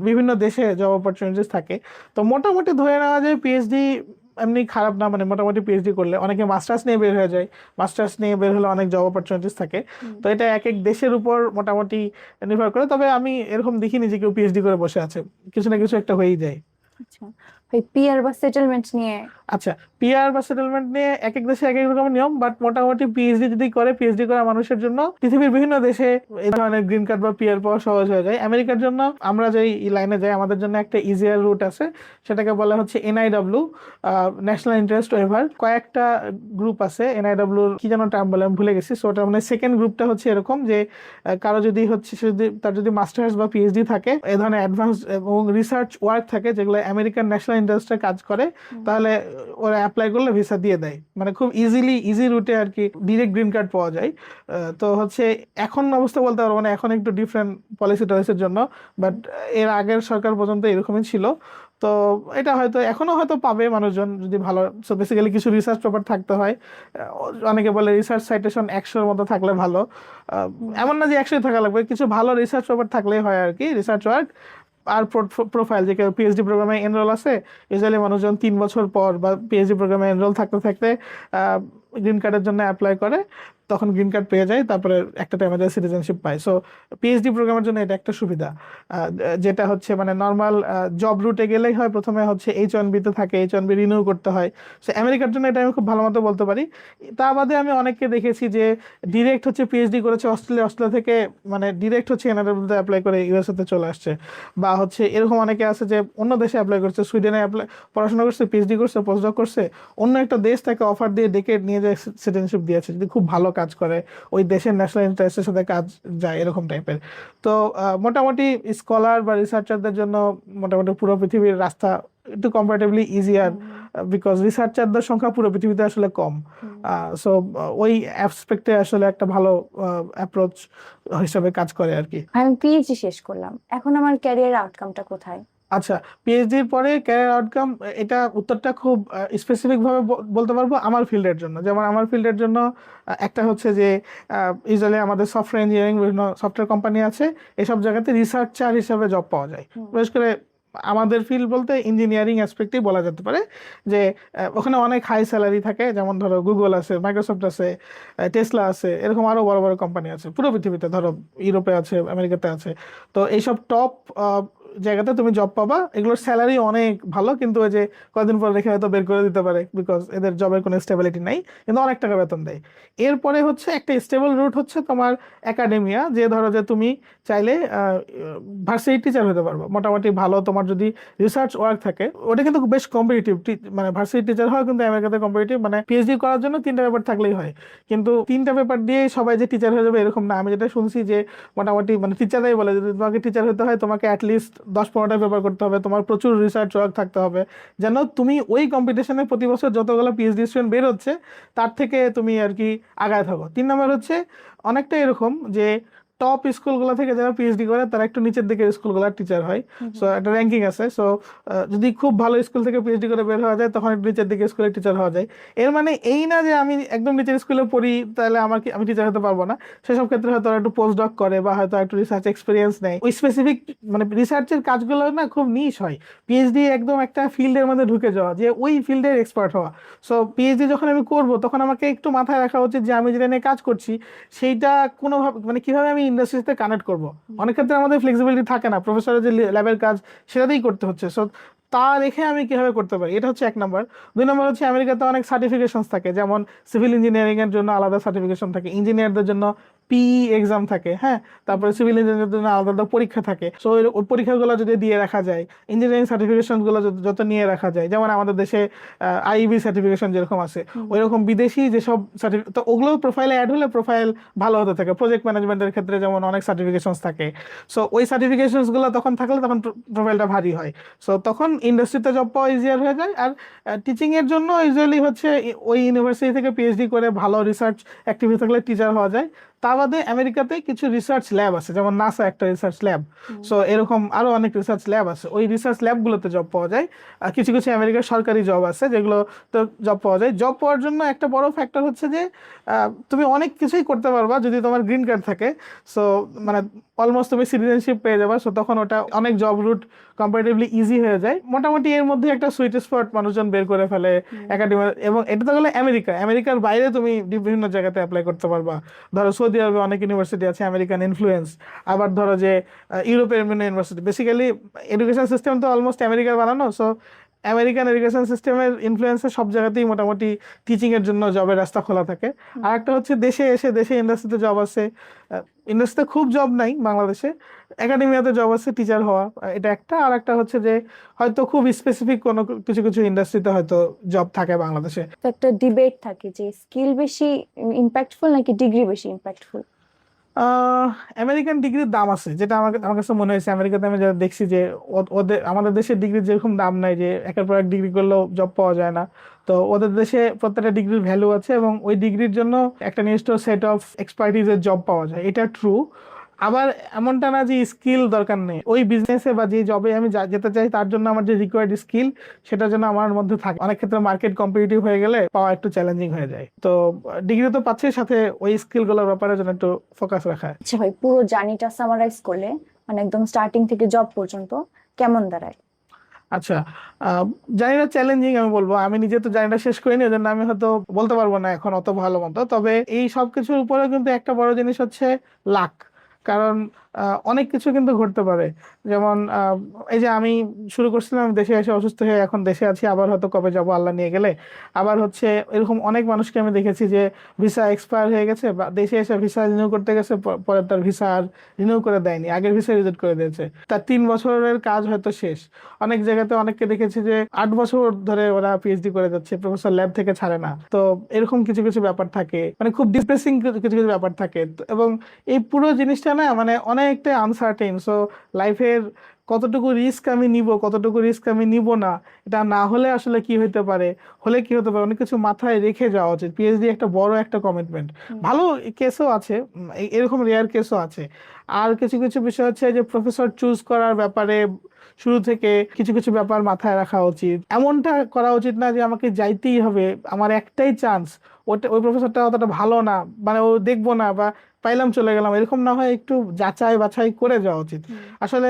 বিভিন্ন দেশে জব অপরচুনিটিস থাকে। তো মোটামুটি ধরে নেওয়া যায় পিএইচডি এমনি খারাপ না, মানে মোটামুটি পিএইচডি করলে অনেকে মাস্টার্স নিয়ে বের হয়ে যায়, মাস্টার্স নিয়ে বের হলে অনেক জব অপরচুনিটিস থাকে। তো এটা এক এক দেশের উপর মোটামুটি নির্ভর করে, তবে আমি এরকম দেখিনি যে কেউ পিএইচডি করে বসে আছে, কিছু না কিছু একটা হয়েই যায়। আচ্ছা ভাই, পিআর বা সেটেলমেন্ট নিয়ে? আচ্ছা, পিআর বা সেটেলমেন্ট নিয়ে এক এক দেশে এক এক রকম নিয়ম, বাট মোটামুটি পিএইচডি যদি করে, পিএইচডি করা মানুষের জন্য পৃথিবীর বিভিন্ন দেশে এই ধরনের গ্রিন কার্ড বা পিআর পাওয়া সহজ হয়ে যায়। আমেরিকার জন্য আমরা যেই লাইনে যাই, আমাদের জন্য একটা ইজিয়ার রুট আছে, সেটাকে বলা হচ্ছে এনআইডব্লিউ, ন্যাশনাল ইন্টারেস্ট ওয়েভার। কয়েকটা গ্রুপ আছে, এনআইডব্লিউর কি যেন টার্ম বলে আমি ভুলে গেছি। সো ওটা মানে সেকেন্ড গ্রুপটা হচ্ছে এরকম যে কারো যদি হচ্ছে তার যদি মাস্টার্স বা পিএইচডি থাকে, এই ধরনের অ্যাডভান্স এবং রিসার্চ ওয়ার্ক থাকে যেগুলো আমেরিকান ন্যাশনাল ইন্টারেস্টে কাজ করে, তাহলে ওরা অ্যাপ্লাই করলে ভিসা দিয়ে দেয়, মানে খুব ইজি রুটে আর কি ডিরেক্ট গ্রিন কার্ড পাওয়া যায়। তো হচ্ছে এখন অবস্থা বলতে পারবো না, এখন একটু ডিফারেন্ট পলিসি টলিসির জন্য, বাট এর আগের সরকার পর্যন্ত এরকমই ছিল। তো এটা হয়তো এখনো হয়তো পাবে মানুষজন যদি ভালো, সো বেসিক্যালি কিছু রিসার্চ পেপার থাকতে হয়। অনেকে বলে রিসার্চ সাইটেশন 100-র মতো থাকলে ভালো, এমন না যে 100 থাকা লাগবে, কিছু ভালো রিসার্চ পেপার থাকলেই হয় আর কি, রিসার্চ ওয়ার্ক। আর প্রোফাইল, যে কেউ পিএইচডি প্রোগ্রামে এনরোল আছে, ইউজুয়ালি মানুষজন 3 বছর পর বা পিএইচডি প্রোগ্রামে এনরোল থাকতে থাকতে গ্রিন কার্ডের জন্য অ্যাপ্লাই করে, তখন গ্রিন কার্ড পেয়ে যায়, তারপরে একটা টাইমে যায় সিটিজেনশিপ পায়। সো পিএইচডি প্রোগ্রামের জন্য এটা একটা সুবিধা, যেটা হচ্ছে মানে নর্মাল জব রুটে গেলেই হয়, প্রথমে হচ্ছে H1B-তে থাকে, H1B রিনিউ করতে হয়। সো আমেরিকার জন্য এটা আমি খুব ভালো মতো বলতে পারি। তা বাদে আমি অনেককে দেখেছি যে ডিরেক্ট হচ্ছে পিএইচডি করেছে অস্ট্রেলিয়া থেকে, মানে ডিরেক্ট হচ্ছে এনআরডব্লিউতে অ্যাপ্লাই করে ইউএসএতে চলে আসছে। বা হচ্ছে এরকম অনেকে আছে যে অন্য দেশে অ্যাপ্লাই করছে, সুইডেনে পড়াশোনা করছে, পিএইচডি করছে, পোস্টডক করছে, অন্য একটা দেশ তাকে অফার দিয়ে ডেকে নিয়ে যায়, সিটিজেনশিপ দিয়েছে, যদি খুব ভালো কাজ করে, ওই দেশের ন্যাশনাল ইন্টারেস্টের সাথে কাজ যায়, এরকম টাইপের। তো মোটামুটি স্কলার বা রিসার্চারদের জন্য মোটামুটি পুরো পৃথিবীর রাস্তা একটু কম্পারেটিভলি ইজিয়ার, বিকজ রিসার্চারদের সংখ্যা পুরো পৃথিবীতে আসলে কম। সো ওই অ্যাসপেক্টে আসলে একটা ভালো অ্যাপ্রোচ হিসাবে কাজ করে আর কি। আমি পিএইচডি শেষ করলাম, এখন আমার ক্যারিয়ার আউটকামটা কোথায়? আচ্ছা, পিএইচডির পরে ক্যারিয়ার আউটকাম, এটা উত্তরটা খুব স্পেসিফিক ভাবে বলতে পারবো আমার ফিল্ডের জন্য। যেমন আমার ফিল্ডের জন্য একটা হচ্ছে যে ইউজুয়ালি আমাদের সফটওয়্যার ইঞ্জিনিয়ারিং বিভিন্ন সফটওয়্যার কোম্পানি আছে, এসব জায়গাতে রিসার্চার হিসাবে জব পাওয়া যায়। বিশেষ করে আমাদের ফিল্ড বলতে ইঞ্জিনিয়ারিং অ্যাসপেক্টেই বলা যেতে পারে, যে ওখানে অনেক হাই স্যালারি থাকে, যেমন ধরো গুগল আছে, মাইক্রোসফট আছে, টেসলা আছে, এরকম আরো বড় বড় কোম্পানি আছে পুরো পৃথিবীতে, ধরো ইউরোপে আছে, আমেরিকাতে আছে। তো এইসব টপ জায়গাতে তুমি জব পাবা, এগুলোর স্যালারি অনেক ভালো, কিন্তু ওই যে কয়েকদিন পর রেখে হয়তো বের করে দিতে পারে, বিকজ এদের জবের কোনো স্টেবিলিটি নাই, কিন্তু অনেক টাকা বেতন দেয়। এরপরে হচ্ছে একটা স্টেবল রুট হচ্ছে তোমার একাডেমিয়া, যে ধরো যে তুমি চাইলে ভার্সিটি টিচার হতে পারবো, মোটামুটি ভালো তোমার যদি রিসার্চ ওয়ার্ক থাকে, ওটা কিন্তু বেশ কম্পিটিটিভ। মানে ভার্সিটি টিচার হয় কিন্তু আমেরিকাতে কম্পিটিটিভ, মানে পিএইচডি করার জন্য 3টা পেপার থাকলেই হয়, কিন্তু 3টা পেপার দিয়ে সবাই যে টিচার হয়ে যাবে এরকম না। আমি যেটা শুনছি যে মোটামুটি মানে টিচাররাই বলে, যদি তোমাকে টিচার হতে হয় তোমাকে অ্যাটলিস্ট 10-15টা পেপার করতে হবে, তোমার প্রচুর রিসার্চ ওয়ার্ক থাকতে হবে, যেন তুমি ওই কম্পিটিশনে প্রতি বছর যতগুলো পিএইচডি স্টুডেন্ট বের হচ্ছে তার থেকে তুমি আর কি আগায় থাকো। 3 নম্বর হচ্ছে অনেকটা এরকম যে টপ স্কুলগুলো থেকে যারা পিএইচডি করে তারা একটু নিচের দিকের স্কুলগুলোর টিচার হয়। সো একটা র্যাঙ্কিং আছে। সো যদি খুব ভালো স্কুল থেকে পিএইচডি করে বের হওয়া যায় তখন একটু নিচের দিকে স্কুলের টিচার হওয়া যায়। এর মানে এই না যে আমি একদম নিচের স্কুলে পড়ি তাহলে আমি টিচার হতে পারবো না। সেসব ক্ষেত্রে হয়তো একটু পোস্ট ডক করে বা হয়তো একটু রিসার্চ এক্সপিরিয়েন্স নেয়। ওই স্পেসিফিক মানে রিসার্চের কাজগুলো না খুব নিশ হয়। পিএইচডি একদম একটা ফিল্ডের মধ্যে ঢুকে যাওয়া, যে ওই ফিল্ডের এক্সপার্ট হওয়া। সো পিএইচডি যখন আমি করব তখন আমাকে একটু মাথায় রাখা উচিত যে আমি যেটা নিয়ে কাজ করছি সেইটা কোনোভাবে মানে কিভাবে আমি ইন্ডাস্ট্রির সাথে কানেক্ট করব। অনেক ক্ষেত্রে আমাদের ফ্লেক্সিবিলিটি থাকে না, প্রফেসরের যে ল্যাবের কাজ সেটাতেই করতে হচ্ছে। সো তা রেখে আমি কিভাবে করতে পারি, এটা হচ্ছে 1 নম্বর। 2 নম্বর হচ্ছে আমেরিকাতে অনেক সার্টিফিকেশন থাকে, যেমন সিভিল ইঞ্জিনিয়ারিং এর জন্য আলাদা সার্টিফিকেশন থাকে, ইঞ্জিনিয়ারদের জন্য পিই এক্সাম থাকে, হ্যাঁ, তারপরে সিভিল ইঞ্জিনিয়ারদের জন্য আলাদা আলাদা পরীক্ষা থাকে। সো ওই পরীক্ষাগুলো যদি দিয়ে রাখা যায়, ইঞ্জিনিয়ারিং সার্টিফিকেশন গুলো যত নিয়ে রাখা যায়, যেমন আমাদের দেশে আইবি সার্টিফিকেশন যেরকম আছে ওইরকম বিদেশি যেসব সার্টিফিকেট, তো ওগুলো প্রোফাইলে অ্যাড হলে প্রোফাইল ভালো হতে থাকে। প্রজেক্ট ম্যানেজমেন্টের ক্ষেত্রে যেমন অনেক সার্টিফিকেশন থাকে। সো ওই সার্টিফিকেশন গুলো তখন থাকলে তখন প্রোফাইলটা ভারী হয়। সো তখন ইন্ডাস্ট্রিতে জব পাওয়া ইজিয়ার হয়ে যায়। আর টিচিং এর জন্য ইউজুয়ালি হচ্ছে ওই ইউনিভার্সিটি থেকে পিএইচডি করে ভালো রিসার্চ অ্যাক্টিভিটি থাকলে টিচার হওয়া যায়। তা বাদে আমেরিকাতে কিছু রিসার্চ ল্যাব আছে, যেমন নাসা একটা রিসার্চ ল্যাব। সো এরকম আরো অনেক রিসার্চ ল্যাব আছে, ওই রিসার্চ ল্যাবগুলোতে জব পাওয়া যায়। কিছু কিছু আমেরিকার সরকারি জব আছে যেগুলো তো জব পাওয়া যায়। জব পাওয়ার জন্য একটা বড় ফ্যাক্টর হচ্ছে যে তুমি অনেক কিছুই করতে পারবা যদি তোমার গ্রিন কার্ড থাকে। সো মানে অলমোস্ট তুমি সিটিজেনশিপ পেয়ে যাবা। সো তখন ওটা অনেক জব রুট কম্পারেটিভলি ইজি হয়ে যায়। মোটামুটি এর মধ্যে একটা সুইট স্পট মানুষজন বের করে ফেলে একাডেমি। এবং এটা তো গেলে আমেরিকার বাইরে তুমি বিভিন্ন জায়গাতে অ্যাপ্লাই করতে পারবা। ধরো সৌদি আরবে অনেক ইউনিভার্সিটি আছে আমেরিকান ইনফ্লুয়েন্স। আবার ধরো যে ইউরোপের বিভিন্ন ইউনিভার্সিটি, বেসিক্যালি এডুকেশন সিস্টেম তো অলমোস্ট আমেরিকার বানানো। সো আমেরিকান এডুকেশন সিস্টেমের ইনফ্লুয়েন্সে সব জায়গাতেই মোটামুটি টিচিং এর জন্য জবের রাস্তা খোলা থাকে। আর একটা হচ্ছে দেশে ইন্ডাস্ট্রিতে জব আছে। ইন্ডাস্ট্রিতে খুব জব নাই বাংলাদেশে, একাডেমিয়াতে জব আছে টিচার হওয়া, এটা একটা। আর একটা হচ্ছে যে হয়তো খুব স্পেসিফিক কোনো কিছু কিছু ইন্ডাস্ট্রিতে হয়তো জব থাকে বাংলাদেশে। তো একটা ডিবেট থাকে যে স্কিল বেশি ইম্প্যাক্টফুল নাকি ডিগ্রি বেশি ইম্প্যাক্টফুল। আমেরিকান ডিগ্রির দাম আছে, যেটা আমার কাছে মনে হয়েছে। আমেরিকাতে আমি যা দেখছি যে ওদের আমাদের দেশের ডিগ্রির যেরকম দাম নাই, যে একের পর এক ডিগ্রি করলেও জব পাওয়া যায় না, তো ওদের দেশে প্রত্যেকটা ডিগ্রির ভ্যালু আছে এবং ওই ডিগ্রির জন্য একটা নির্দিষ্ট সেট অফ এক্সপার্টিজের জব পাওয়া যায়, এটা ট্রু। আবার এমনটা না যে স্কিল দরকার নেই, ওই বিজনেসে বা যে জবে আমি যেতে চাই তার জন্য আমার যে রিকোয়ার্ড স্কিল সেটা যেন আমার মধ্যে থাকে। অনেক ক্ষেত্রে মার্কেট কম্পিটিটিভ হয়ে গেলে পাওয়া একটু চ্যালেঞ্জিং হয়ে যায়। তো ডিগ্রি তো পাচ্ছি, সাথে ওই স্কিলগুলোর ব্যাপারে যেন একটু ফোকাস রাখা। আচ্ছা ভাই, পুরো জার্নিটা সামারাইজ করলে মানে একদম স্টার্টিং থেকে জব পর্যন্ত কেমন দাঁড়ায়? আচ্ছা, জানিটা চ্যালেঞ্জিং আমি বলবো। আমি নিজে তো জানিটা শেষ করিনি, ওই জন্য আমি হয়তো বলতে পারবো না এখন অত ভালো মতো। তবে এই সব কিছুর উপরে কিন্তু একটা বড় জিনিস হচ্ছে লাক। কারণ অনেক কিছু কিন্তু ঘটতে পারে। যেমন এই যে আমি শুরু করছিলাম দেশে এসে অসুস্থ হয়ে, এখন দেশে আছি, আবার হয়তো কবে যাবো আল্লাহ নিয়ে গেলে। আবার হচ্ছে এরকম অনেক মানুষকে আমি দেখেছি যে ভিসা এক্সপায়ার হয়ে গেছে বা দেশে এসে ভিসা রিনিউ করতে গেছে, পরে তার ভিসা আর রিনিউ করে দেয়নি, আগের ভিসা রিজেক্ট করে দিয়েছে, তার 3 বছরের কাজ হয়তো শেষ। অনেক জায়গাতে অনেককে দেখেছি যে 8 বছর ধরে ওরা পিএইচডি করে যাচ্ছে, প্রফেসর ল্যাব থেকে ছাড়ে না। তো এরকম কিছু কিছু ব্যাপার থাকে, মানে খুব ডিপ্রেসিং কিছু কিছু ব্যাপার থাকে। এবং এই পুরো জিনিসটা না মানে অনেকটা আনসার্টেন। সো লাইফের কতটুকু রিস্ক আমি নিব, কতটুকু রিস্ক আমি নিব না, এটা না হলে আসলে কি হতে পারে, হলে কি হতে পারে, অনেক কিছু মাথায় রেখে যাওয়া উচিত। পিএইচডি একটা বড় একটা কমিটমেন্ট। ভালো কেসও আছে, এরকম রেয়ার কেসও আছে। আর কিছু কিছু বিষয় হচ্ছে যে প্রফেসর চুজ করার ব্যাপারে শুরু থেকে কিছু কিছু ব্যাপার মাথায় রাখা উচিত। এমনটা করা উচিত না যে আমাকে যাইতেই হবে, আমার একটাই চান্স, ওই প্রফেসরটা অতটা ভালো না, মানে ও দেখবো না বা পাইলাম চলে গেলাম, এরকম না হয় একটু যাচাই বাছাই করে যাওয়া উচিত। আসলে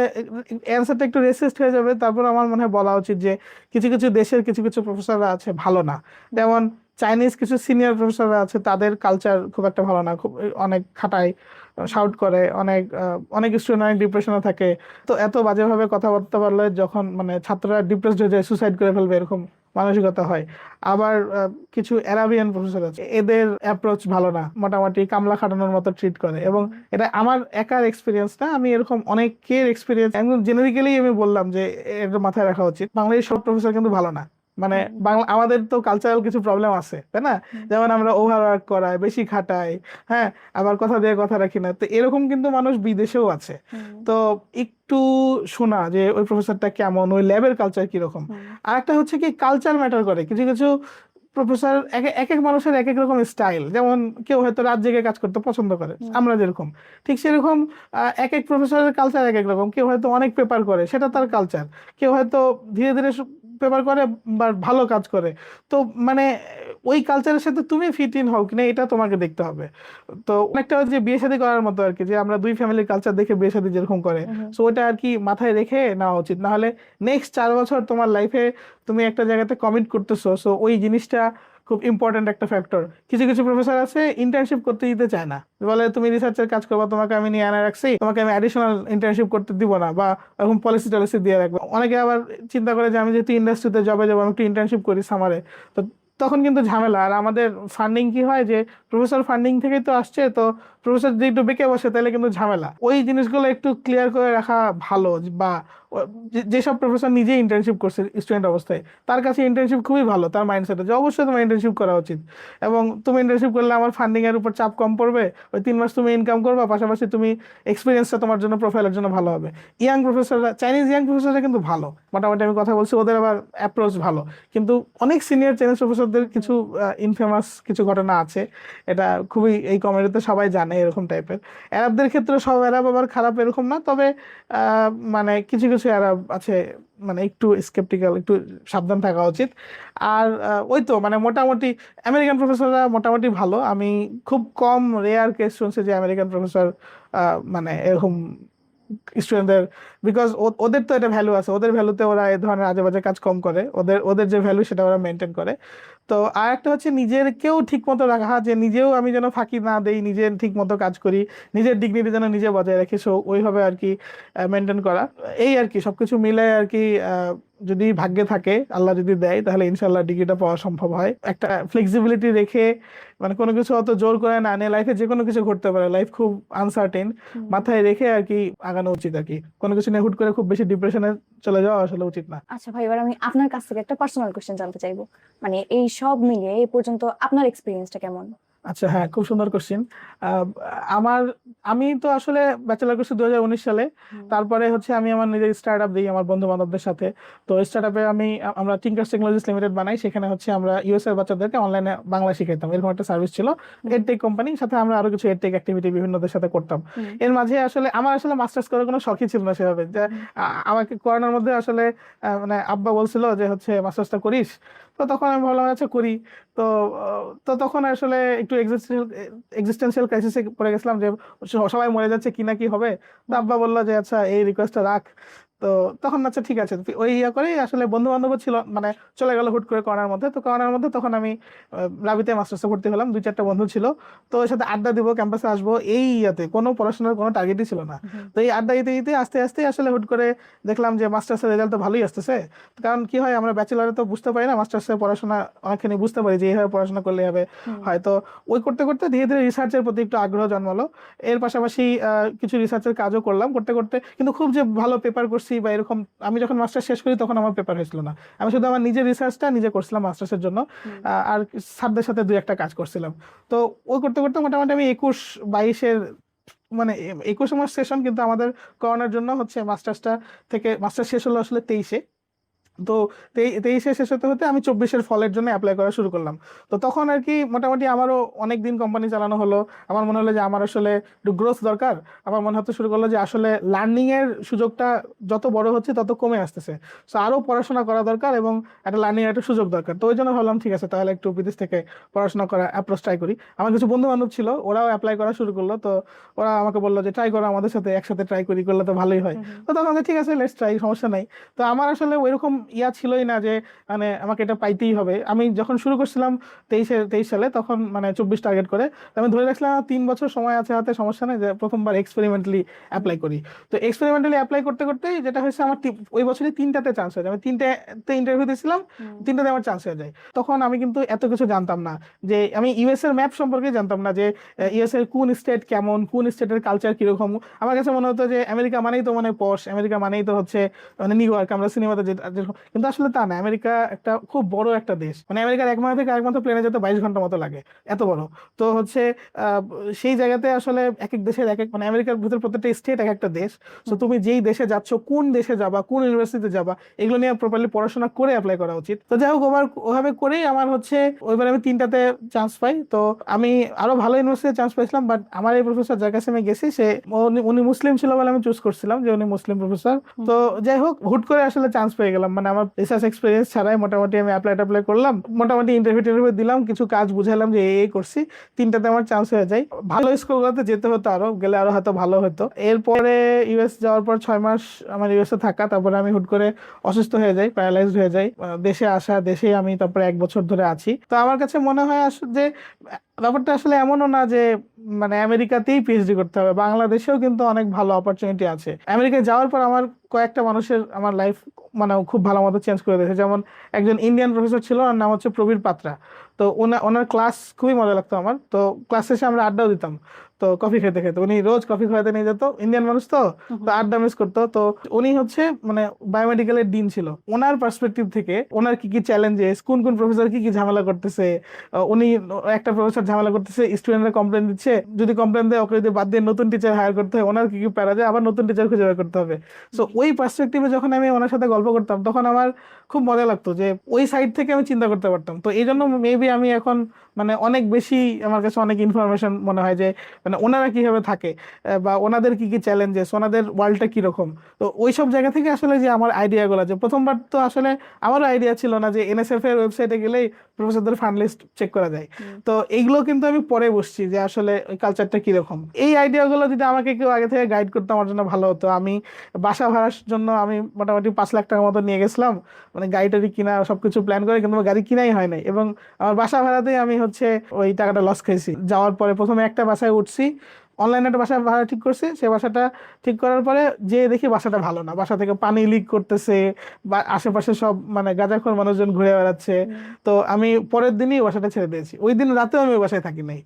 অ্যান্সারটা একটু রেসিস্ট হয়ে যাবে, তারপর আমার মনে হয় বলা উচিত যে কিছু কিছু দেশের কিছু কিছু প্রফেসররা আছে ভালো না। যেমন চাইনিজ কিছু সিনিয়র প্রফেসররা আছে, তাদের কালচার খুব একটা ভালো না, খুব অনেক খাটায়, শাউট করে, অনেক স্টুডেন্ট অনেক ডিপ্রেশনে থাকে। তো এত বাজেভাবে কথাবার্তা বললে যখন মানে ছাত্ররা ডিপ্রেসড হয়ে যায়, সুসাইড করে ফেলবে, এরকম মানসিকতা হয়। আবার কিছু অ্যারাবিয়ান প্রফেসর আছে, এদের অ্যাপ্রোচ ভালো না, মোটামুটি কামলা খাটানোর মতো ট্রিট করে। এবং এটা আমার একার এক্সপিরিয়েন্স না, আমি এরকম অনেকের এক্সপিরিয়েন্স, একদম জেনারিক্যালি আমি বললাম যে এটা মাথায় রাখা উচিত। বাংলাদেশের সব প্রফেসর কিন্তু ভালো না। মানে আমাদের তো কালচারাল কিছু প্রবলেম আছে, তাই না? যেমন আমরা ওভারওয়ার্ক করাই, বেশি খাটাই, হ্যাঁ, আবার কথা দিয়ে কথা রাখি না। তো এরকম কিন্তু মানুষ বিদেশেও আছে। তো একটু শোনা যে ওই প্রফেসরটা কেমন, ওই ল্যাবের কালচার কিরকম। আর একটা হচ্ছে কি কালচার ম্যাটার করে। কিছু কিছু প্রফেসর এক এক এক মানুষের এক এক রকম স্টাইল, যেমন কেউ হয়তো রাত জেগে কাজ করতে পছন্দ করে, আমরা যেরকম, ঠিক সেরকম এক এক প্রফেসরের কালচার এক এক রকম। কেউ হয়তো অনেক পেপার করে, সেটা তার কালচার। কেউ হয়তো ধীরে ধীরে পেপার করে বা ভালো কাজ করে। তো মানে ওই কালচারের সাথে তুমি ফিট ইন হও কিনা এটা তোমাকে দেখতে হবে। তো অনেকটা যে বিয়ে শাদী করার মতো আর কি, যে আমরা দুই ফ্যামিলির কালচার দেখে বিয়ে শাদী যেরকম করে, সো ওটা আর কি মাথায় রেখে নেওয়া উচিত। না হলে নেক্সট 4 বছর তোমার লাইফে তুমি একটা জায়গাতে কমিট করতেছো, সো ওই জিনিসটা খুব ইম্পর্টেন্ট একটা ফ্যাক্টর। কিছু কিছু প্রফেসর আছে ইন্টার্নশিপ করতে দিতে চায় না, বলে তুমি রিসার্চের কাজ করবা, তোমাকে আমি নিয়ে আনা রাখছি, তোমাকে আমি অ্যাডিশনাল ইন্টার্নশিপ করতে দিব না, বা এরকম পলিসি টলিসি দিয়ে রাখবো। অনেকে আবার চিন্তা করে যে আমি যেহেতু ইন্ডাস্ট্রিতে জবে যাবো, আমি একটু ইন্টার্নশিপ করি সামারে, তো তখন কিন্তু ঝামেলা। আর আমাদের ফান্ডিং কি হয় যে প্রফেসর ফান্ডিং থেকেই তো আসছে, তো প্রফেসর যদি একটু বেঁকে বসে তাহলে কিন্তু ঝামেলা। ওই জিনিসগুলো একটু ক্লিয়ার করে রাখা ভালো। বা যেসব প্রফেসর নিজে ইন্টার্নশিপ করছে স্টুডেন্ট অবস্থায়, তার কাছে ইন্টার্নশিপ খুবই ভালো, তার মাইন্ডসেটে যে অবশ্যই তোমার ইন্টার্নশিপ করা উচিত, এবং তুমি ইন্টার্নশিপ করলে আমার ফান্ডিং এর উপর চাপ কম পড়বে, ওই 3 মাস তুমি ইনকাম করবা, পাশাপাশি তুমি এক্সপিরিয়েন্সটা তোমার জন্য, প্রোফাইলের জন্য ভালো হবে। ইয়াং প্রফেসররা, চাইনিজ ইয়াং প্রফেসররা কিন্তু ভালো, মোটামুটি আমি কথা বলছি, ওদের আবার অ্যাপ্রোচ ভালো। কিন্তু অনেক সিনিয়র চাইনিজ প্রফেসরদের কিছু ইনফেমাস কিছু ঘটনা আছে, এটা খুবই এই কমিউনিটিতে সবাই জানে এরকম টাইপের। অ্যারাবদের ক্ষেত্রে সব অ্যারাব আবার খারাপ এরকম না, তবে মানে কিছু কিছু অ্যারাব আছে, মানে একটু স্কেপটিক্যাল, একটু সাবধান থাকা উচিত। আর ওই তো মানে মোটামুটি আমেরিকান প্রফেসররা মোটামুটি ভালো। আমি খুব কম রেয়ার কেস শুনছি যে আমেরিকান প্রফেসর মানে এরকম স্টুডেন্টদের, বিকজ ওদের তো এটা ভ্যালু আছে, ওদের ভ্যালুতে ওরা এই ধরনের আজে বাজে কাজ কম করে, ওদের ওদের যে ভ্যালু সেটা ওরা মেনটেন করে। তো আর একটা হচ্ছে নিজেরকেও ঠিক মতো রাখা, যে নিজেও আমি যেন ফাঁকি না দেই, নিজের ঠিক মতো কাজ করি, নিজের ডিগনিটি যেন নিজে বজায় রাখি, সো ওইভাবে আর কি মেনটেন করা। এই আর কি সবকিছু মিলে আর কি যদি ভাগ্যে থাকে, আল্লাহ যদি দেয়, তাহলে ইনশাল্লাহ ডিগ্রিটা পাওয়া সম্ভব হয়। একটা ফ্লেক্সিবিলিটি রেখে, মানে কোনো কিছু অত জোর করে না নিয়ে, লাইফে যে কোনো কিছু ঘটতে পারে, লাইফ খুব আনসার্টেন, মাথায় রেখে আর কি আগানো উচিত আর কি। কোনো কিছু নিয়ে হুট করে খুব বেশি ডিপ্রেশনে চলে যাওয়া আসলে উচিত না। আচ্ছা ভাই, এবার আমি আপনার কাছ থেকে একটা পার্সোনাল কোশ্চেন জানতে চাইবো, মানে এই সব মিলিয়ে এই পর্যন্ত আপনার এক্সপিরিয়েন্সটা কেমন? আচ্ছা, হ্যাঁ, খুব সুন্দর কোশ্চেন। আমার, আমি তো আসলে ব্যাচেলার করছি 2019 সালে। তারপরে হচ্ছে আমি আমার নিজের স্টার্ট আপ দিই আমার বন্ধু বান্ধবদের সাথে। তো স্টার্ট আপে আমরা টিঙ্কার্স টেকনোলজিস লিমিটেড বানাই। সেখানে হচ্ছে আমরা ইউএস এর বাচ্চাদেরকে অনলাইনে বাংলা শিখাইতাম, এরকম একটা সার্ভিস ছিল। এডটেক কোম্পানির সাথে আমরা আরো কিছু এডটেক অ্যাক্টিভিটি বিভিন্নদের সাথে করতাম। এর মাঝে আসলে আমার মাস্টার্স করার কোনো শখই ছিল না সেভাবে। যে আমাকে করোনার মধ্যে আসলে মানে আব্বা বলছিল যে হচ্ছে মাস্টার্সটা করিস, তো তখন আমি ভাবলাম আচ্ছা করি। তো তো তখন আসলে একটু এক্সিস্টেন্সিয়াল ক্রাইসিসে পড়ে গেছিলাম, যে সবাই মরে যাচ্ছে, কি না কি হবে। তো আব্বা বললো যে আচ্ছা এই রিকোয়েস্টটা রাখ। তো তখন আচ্ছা ঠিক আছে, ওই করেই আসলে বন্ধু বান্ধব ছিল, মানে চলে গেল হুট করে করোনার মধ্যে। তো করোনার মধ্যে তখন আমি রাবিতে মাস্টার্সে ভর্তি হলাম, 2-4টা বন্ধু ছিল। তো ওর সাথে আড্ডা দিব, ক্যাম্পাসে আসবো, এই কোনো পড়াশোনার কোনো টার্গেটই ছিল না। তো এই আড্ডা দিতে দিতে আস্তে আস্তে আসলে হুট করে দেখলাম যে মাস্টার্সের রেজাল্ট তো ভালোই আসতেছে। কারণ কি হয়, আমরা ব্যাচেলারে তো বুঝতে পারি না, মাস্টার্সে পড়াশোনা অনেকখানি বুঝতে পারি যে এইভাবে পড়াশোনা করলে হবে। হয়তো ওই করতে করতে ধীরে ধীরে রিসার্চের প্রতি একটু আগ্রহ জন্মালো। এর পাশাপাশি কিছু রিসার্চের কাজও করলাম করতে করতে, কিন্তু খুব যে ভালো পেপার করছি বা এরকম, আমি যখন মাস্টার্স শেষ করি তখন আমার পেপার হয়েছিল না। আমি শুধু আমার নিজের রিসার্চটা নিজে করছিলাম মাস্টার্সের জন্য, আর স্যারদের সাথে 2-1টা কাজ করছিলাম। তো ওই করতে করতে মোটামুটি আমি 21-22-এর মানে 21 মাস সেশন, কিন্তু আমাদের করোনার জন্য হচ্ছে মাস্টার্সটা থেকে মাস্টার্স শেষ হলো আসলে 23-এ। তো 23-এ শেষ হতে হতে আমি 24-এর ফলের জন্য অ্যাপ্লাই করা শুরু করলাম। তো তখন আর কি মোটামুটি আমারও অনেক দিন কোম্পানি চালানো হলো, আমার মনে হলো যে আমার আসলে একটু গ্রোথ দরকার। আমার মনে হতে শুরু করলো যে আসলে লার্নিং এর সুযোগটা যত বড় হচ্ছে তত কমে আসতেছে, তো আরো পড়াশোনা করা দরকার এবং একটা লার্নিং এর একটা সুযোগ দরকার। তো ওই জন্য ভাবলাম ঠিক আছে, তাহলে একটু বিদেশ থেকে পড়াশোনা করা অ্যাপ্রোচ ট্রাই করি। আমার কিছু বন্ধু বান্ধব ছিল, ওরাও অ্যাপ্লাই করা শুরু করলো। তো ওরা আমাকে বললো যে ট্রাই করো, আমাদের সাথে একসাথে ট্রাই করি, করলে তো ভালোই হয়। তো তখন ঠিক আছে, লেটস ট্রাই, সমস্যা নাই। তো আমার আসলে ওইরকম ছিলই না যে মানে আমাকে এটা পাইতেই হবে। আমি যখন শুরু করছিলাম 23 সালে, তখন মানে 24 টার্গেট করে আমি ধরে রাখলাম 3 বছর সময় আছে হাতে, সমস্যা নেই, যে প্রথমবার এক্সপেরিমেন্টালি অ্যাপ্লাই করি। তো এক্সপেরিমেন্টালি অ্যাপ্লাই করতে করতেই যেটা হয়েছে, আমার ওই বছরই 3টাতে চান্স হয়ে যায়। আমি 3টাতে ইন্টারভিউ দিয়েছিলাম, 3টাতে আমার চান্স হয়ে যায়। তখন আমি কিন্তু এত কিছু জানতাম না, যে আমি ইউএস এর ম্যাপ সম্পর্কে জানতাম না, যে ইউএস এর কোন স্টেট কেমন, কোন স্টেটের কালচার কিরকম। আমার কাছে মনে হতো যে আমেরিকা মানেই তো মানে পশ, আমেরিকা মানেই তো হচ্ছে মানে নিউ ইয়র্ক, আমরা সিনেমাতে যেরকম। কিন্তু আসলে তা না, আমেরিকা একটা খুব বড় একটা দেশ, মানে আমেরিকার এক মাথা থেকে আরেক মাথা প্লেনে যেতে 22 ঘন্টা মতো লাগে, এত বড়। তো হচ্ছে আহ, সেই জায়গাতে আসলে এক এক দেশের এক এক, মানে আমেরিকার ভিতর প্রত্যেকটা স্টেট এক একটা দেশ। তো তুমি যেই দেশে যাচ্ছ, কোন দেশে যাবা, কোন ইউনিভার্সিটিতে যাবা, এগুলো নিয়ে প্রপারলি পড়াশোনা করে অ্যাপ্লাই করা উচিত। তো যাই হোক, ওভাবে করেই আমার হচ্ছে ওইবার আমি 3টাতে চান্স পাই। তো আমি আরো ভালো ইউনিভার্সিটিতে চান্স পাইছিলাম, বাট আমার এই প্রফেসর যার কাছে আমি গেছি সে উনি মুসলিম ছিল বলে আমি চুজ করছিলাম যে উনি মুসলিম প্রফেসর। তো যাই হোক, হুট করে আসলে চান্স পেয়ে গেলাম, মানে আমার রিসার্চ এক্সপিরিয়েন্স ছাড়াই মোটামুটি আমি অ্যাপ্লাই করলাম, মোটামুটি ইন্টারভিউ দিলাম, কিছু কাজ বুঝাইলাম যে এই করছি, 3টাতে আমার চান্স হয়ে যায়। ভালো স্কুলগুলোতে যেতে হতো, আরো গেলে আরো হয়তো ভালো হতো। এরপরে ইউএস যাওয়ার পর 6 মাস আমার ইউএস এ থাকা, তারপরে আমি হুট করে অসুস্থ হয়ে যাই, প্যারালাইজড হয়ে যাই। দেশে আসা, দেশে আমি তারপরে 1 বছর ধরে আছি। তো আমার কাছে মনে হয় যে ব্যাপারটা আসলে এমনও না যে মানে আমেরিকাতেই পিএইচডি করতে হবে, বাংলাদেশেও কিন্তু অনেক ভালো অপরচুনিটি আছে। আমেরিকায় যাওয়ার পর আমার কয়েকটা মানুষের আমার লাইফ মানে খুব ভালো মতো চেঞ্জ করে দিয়েছে। যেমন একজন ইন্ডিয়ান প্রফেসর ছিল, ওর নাম হচ্ছে প্রবীর পাত্রা। তো ওনার ক্লাস খুবই মজা লাগতো আমার। তো ক্লাস শেষে আমরা আড্ডাও দিতাম, তো কফি খেতে খেতে উনি রোজ কফি খাওয়াতে নিয়ে যেত, ইন্ডিয়ান মানুষ তো, তো আড্ডা মিস করতো। তো উনি হচ্ছে মানে বায়োমেডিকেলের ডিন ছিল। ওনার পার্সপেক্টিভ থেকে ওনার কি কি চ্যালেঞ্জেস, কোন কোন প্রফেসর কি কি ঝামেলা করতেছে, উনি একটা প্রফেসর ঝামেলা করতেছে, স্টুডেন্টরা কমপ্লেন দিচ্ছে, যদি কমপ্লেন দেয় ওকে যদি বাদ দিয়ে নতুন টিচার হায়ার করতে হয়, ওনার কি কি প্যারা যায়, আবার নতুন টিচার খুঁজে বের করতে হবে। সো ওই পার্সপেক্টিভে যখন আমি ওনার সাথে গল্প করতাম তখন আমার খুব মজা লাগতো যে ওই সাইড থেকে আমি চিন্তা করতে পারতাম। তো এই জন্য মেবি আমি এখন মানে অনেক বেশি, আমার কাছে অনেক ইনফরমেশন মনে হয় যে মানে ওনারা কিভাবে থাকে, বা ওনাদের কি কি চ্যালেঞ্জেস, ওনাদের ওয়ার্ল্ডটা কিরকম। তো ওই সব জায়গা থেকে আসলে যে আমার আইডিয়াগুলো, যে প্রথমবার তো আসলে আমারও আইডিয়া ছিল না যে এনএসএফ এর ওয়েবসাইটে গেলেই প্রফেসরদের ফান্ড লিস্ট চেক করা যায়। তো এইগুলো কিন্তু আমি পরে বসছি যে আসলে ওই কালচারটা কিরকম। এই আইডিয়াগুলো যদি আমাকে কেউ আগে থেকে গাইড করতো আমার জন্য ভালো হতো। আমি বাসা ভাড়ার জন্য আমি মোটামুটি 5 লাখ টাকার মতো নিয়ে গেছিলাম, মানে গাড়ি টাড়ি কিনা সবকিছু প্ল্যান করে, কিন্তু আমার গাড়ি কিনাই হয় নাই, এবং আমার বাসা ভাড়াতেই আমি হচ্ছে ওই টাকাটা লস খেয়েছি। যাওয়ার পরে প্রথমে একটা বাসায় উঠছি, অনলাইনে একটা বাসা ভাড়া ঠিক করছি, সে বাসাটা ঠিক করার পরে যে দেখি বাসাটা ভালো না, বাসা থেকে পানি লিক করতেছে, বা আশেপাশে সব মানে গাঁজাখোর মানুষজন ঘুরে বেড়াচ্ছে। তো আমি পরের দিনই বাসাটা ছেড়ে দিয়েছি, ওই দিন রাতেও আমি ওই বাসায় থাকি নাই,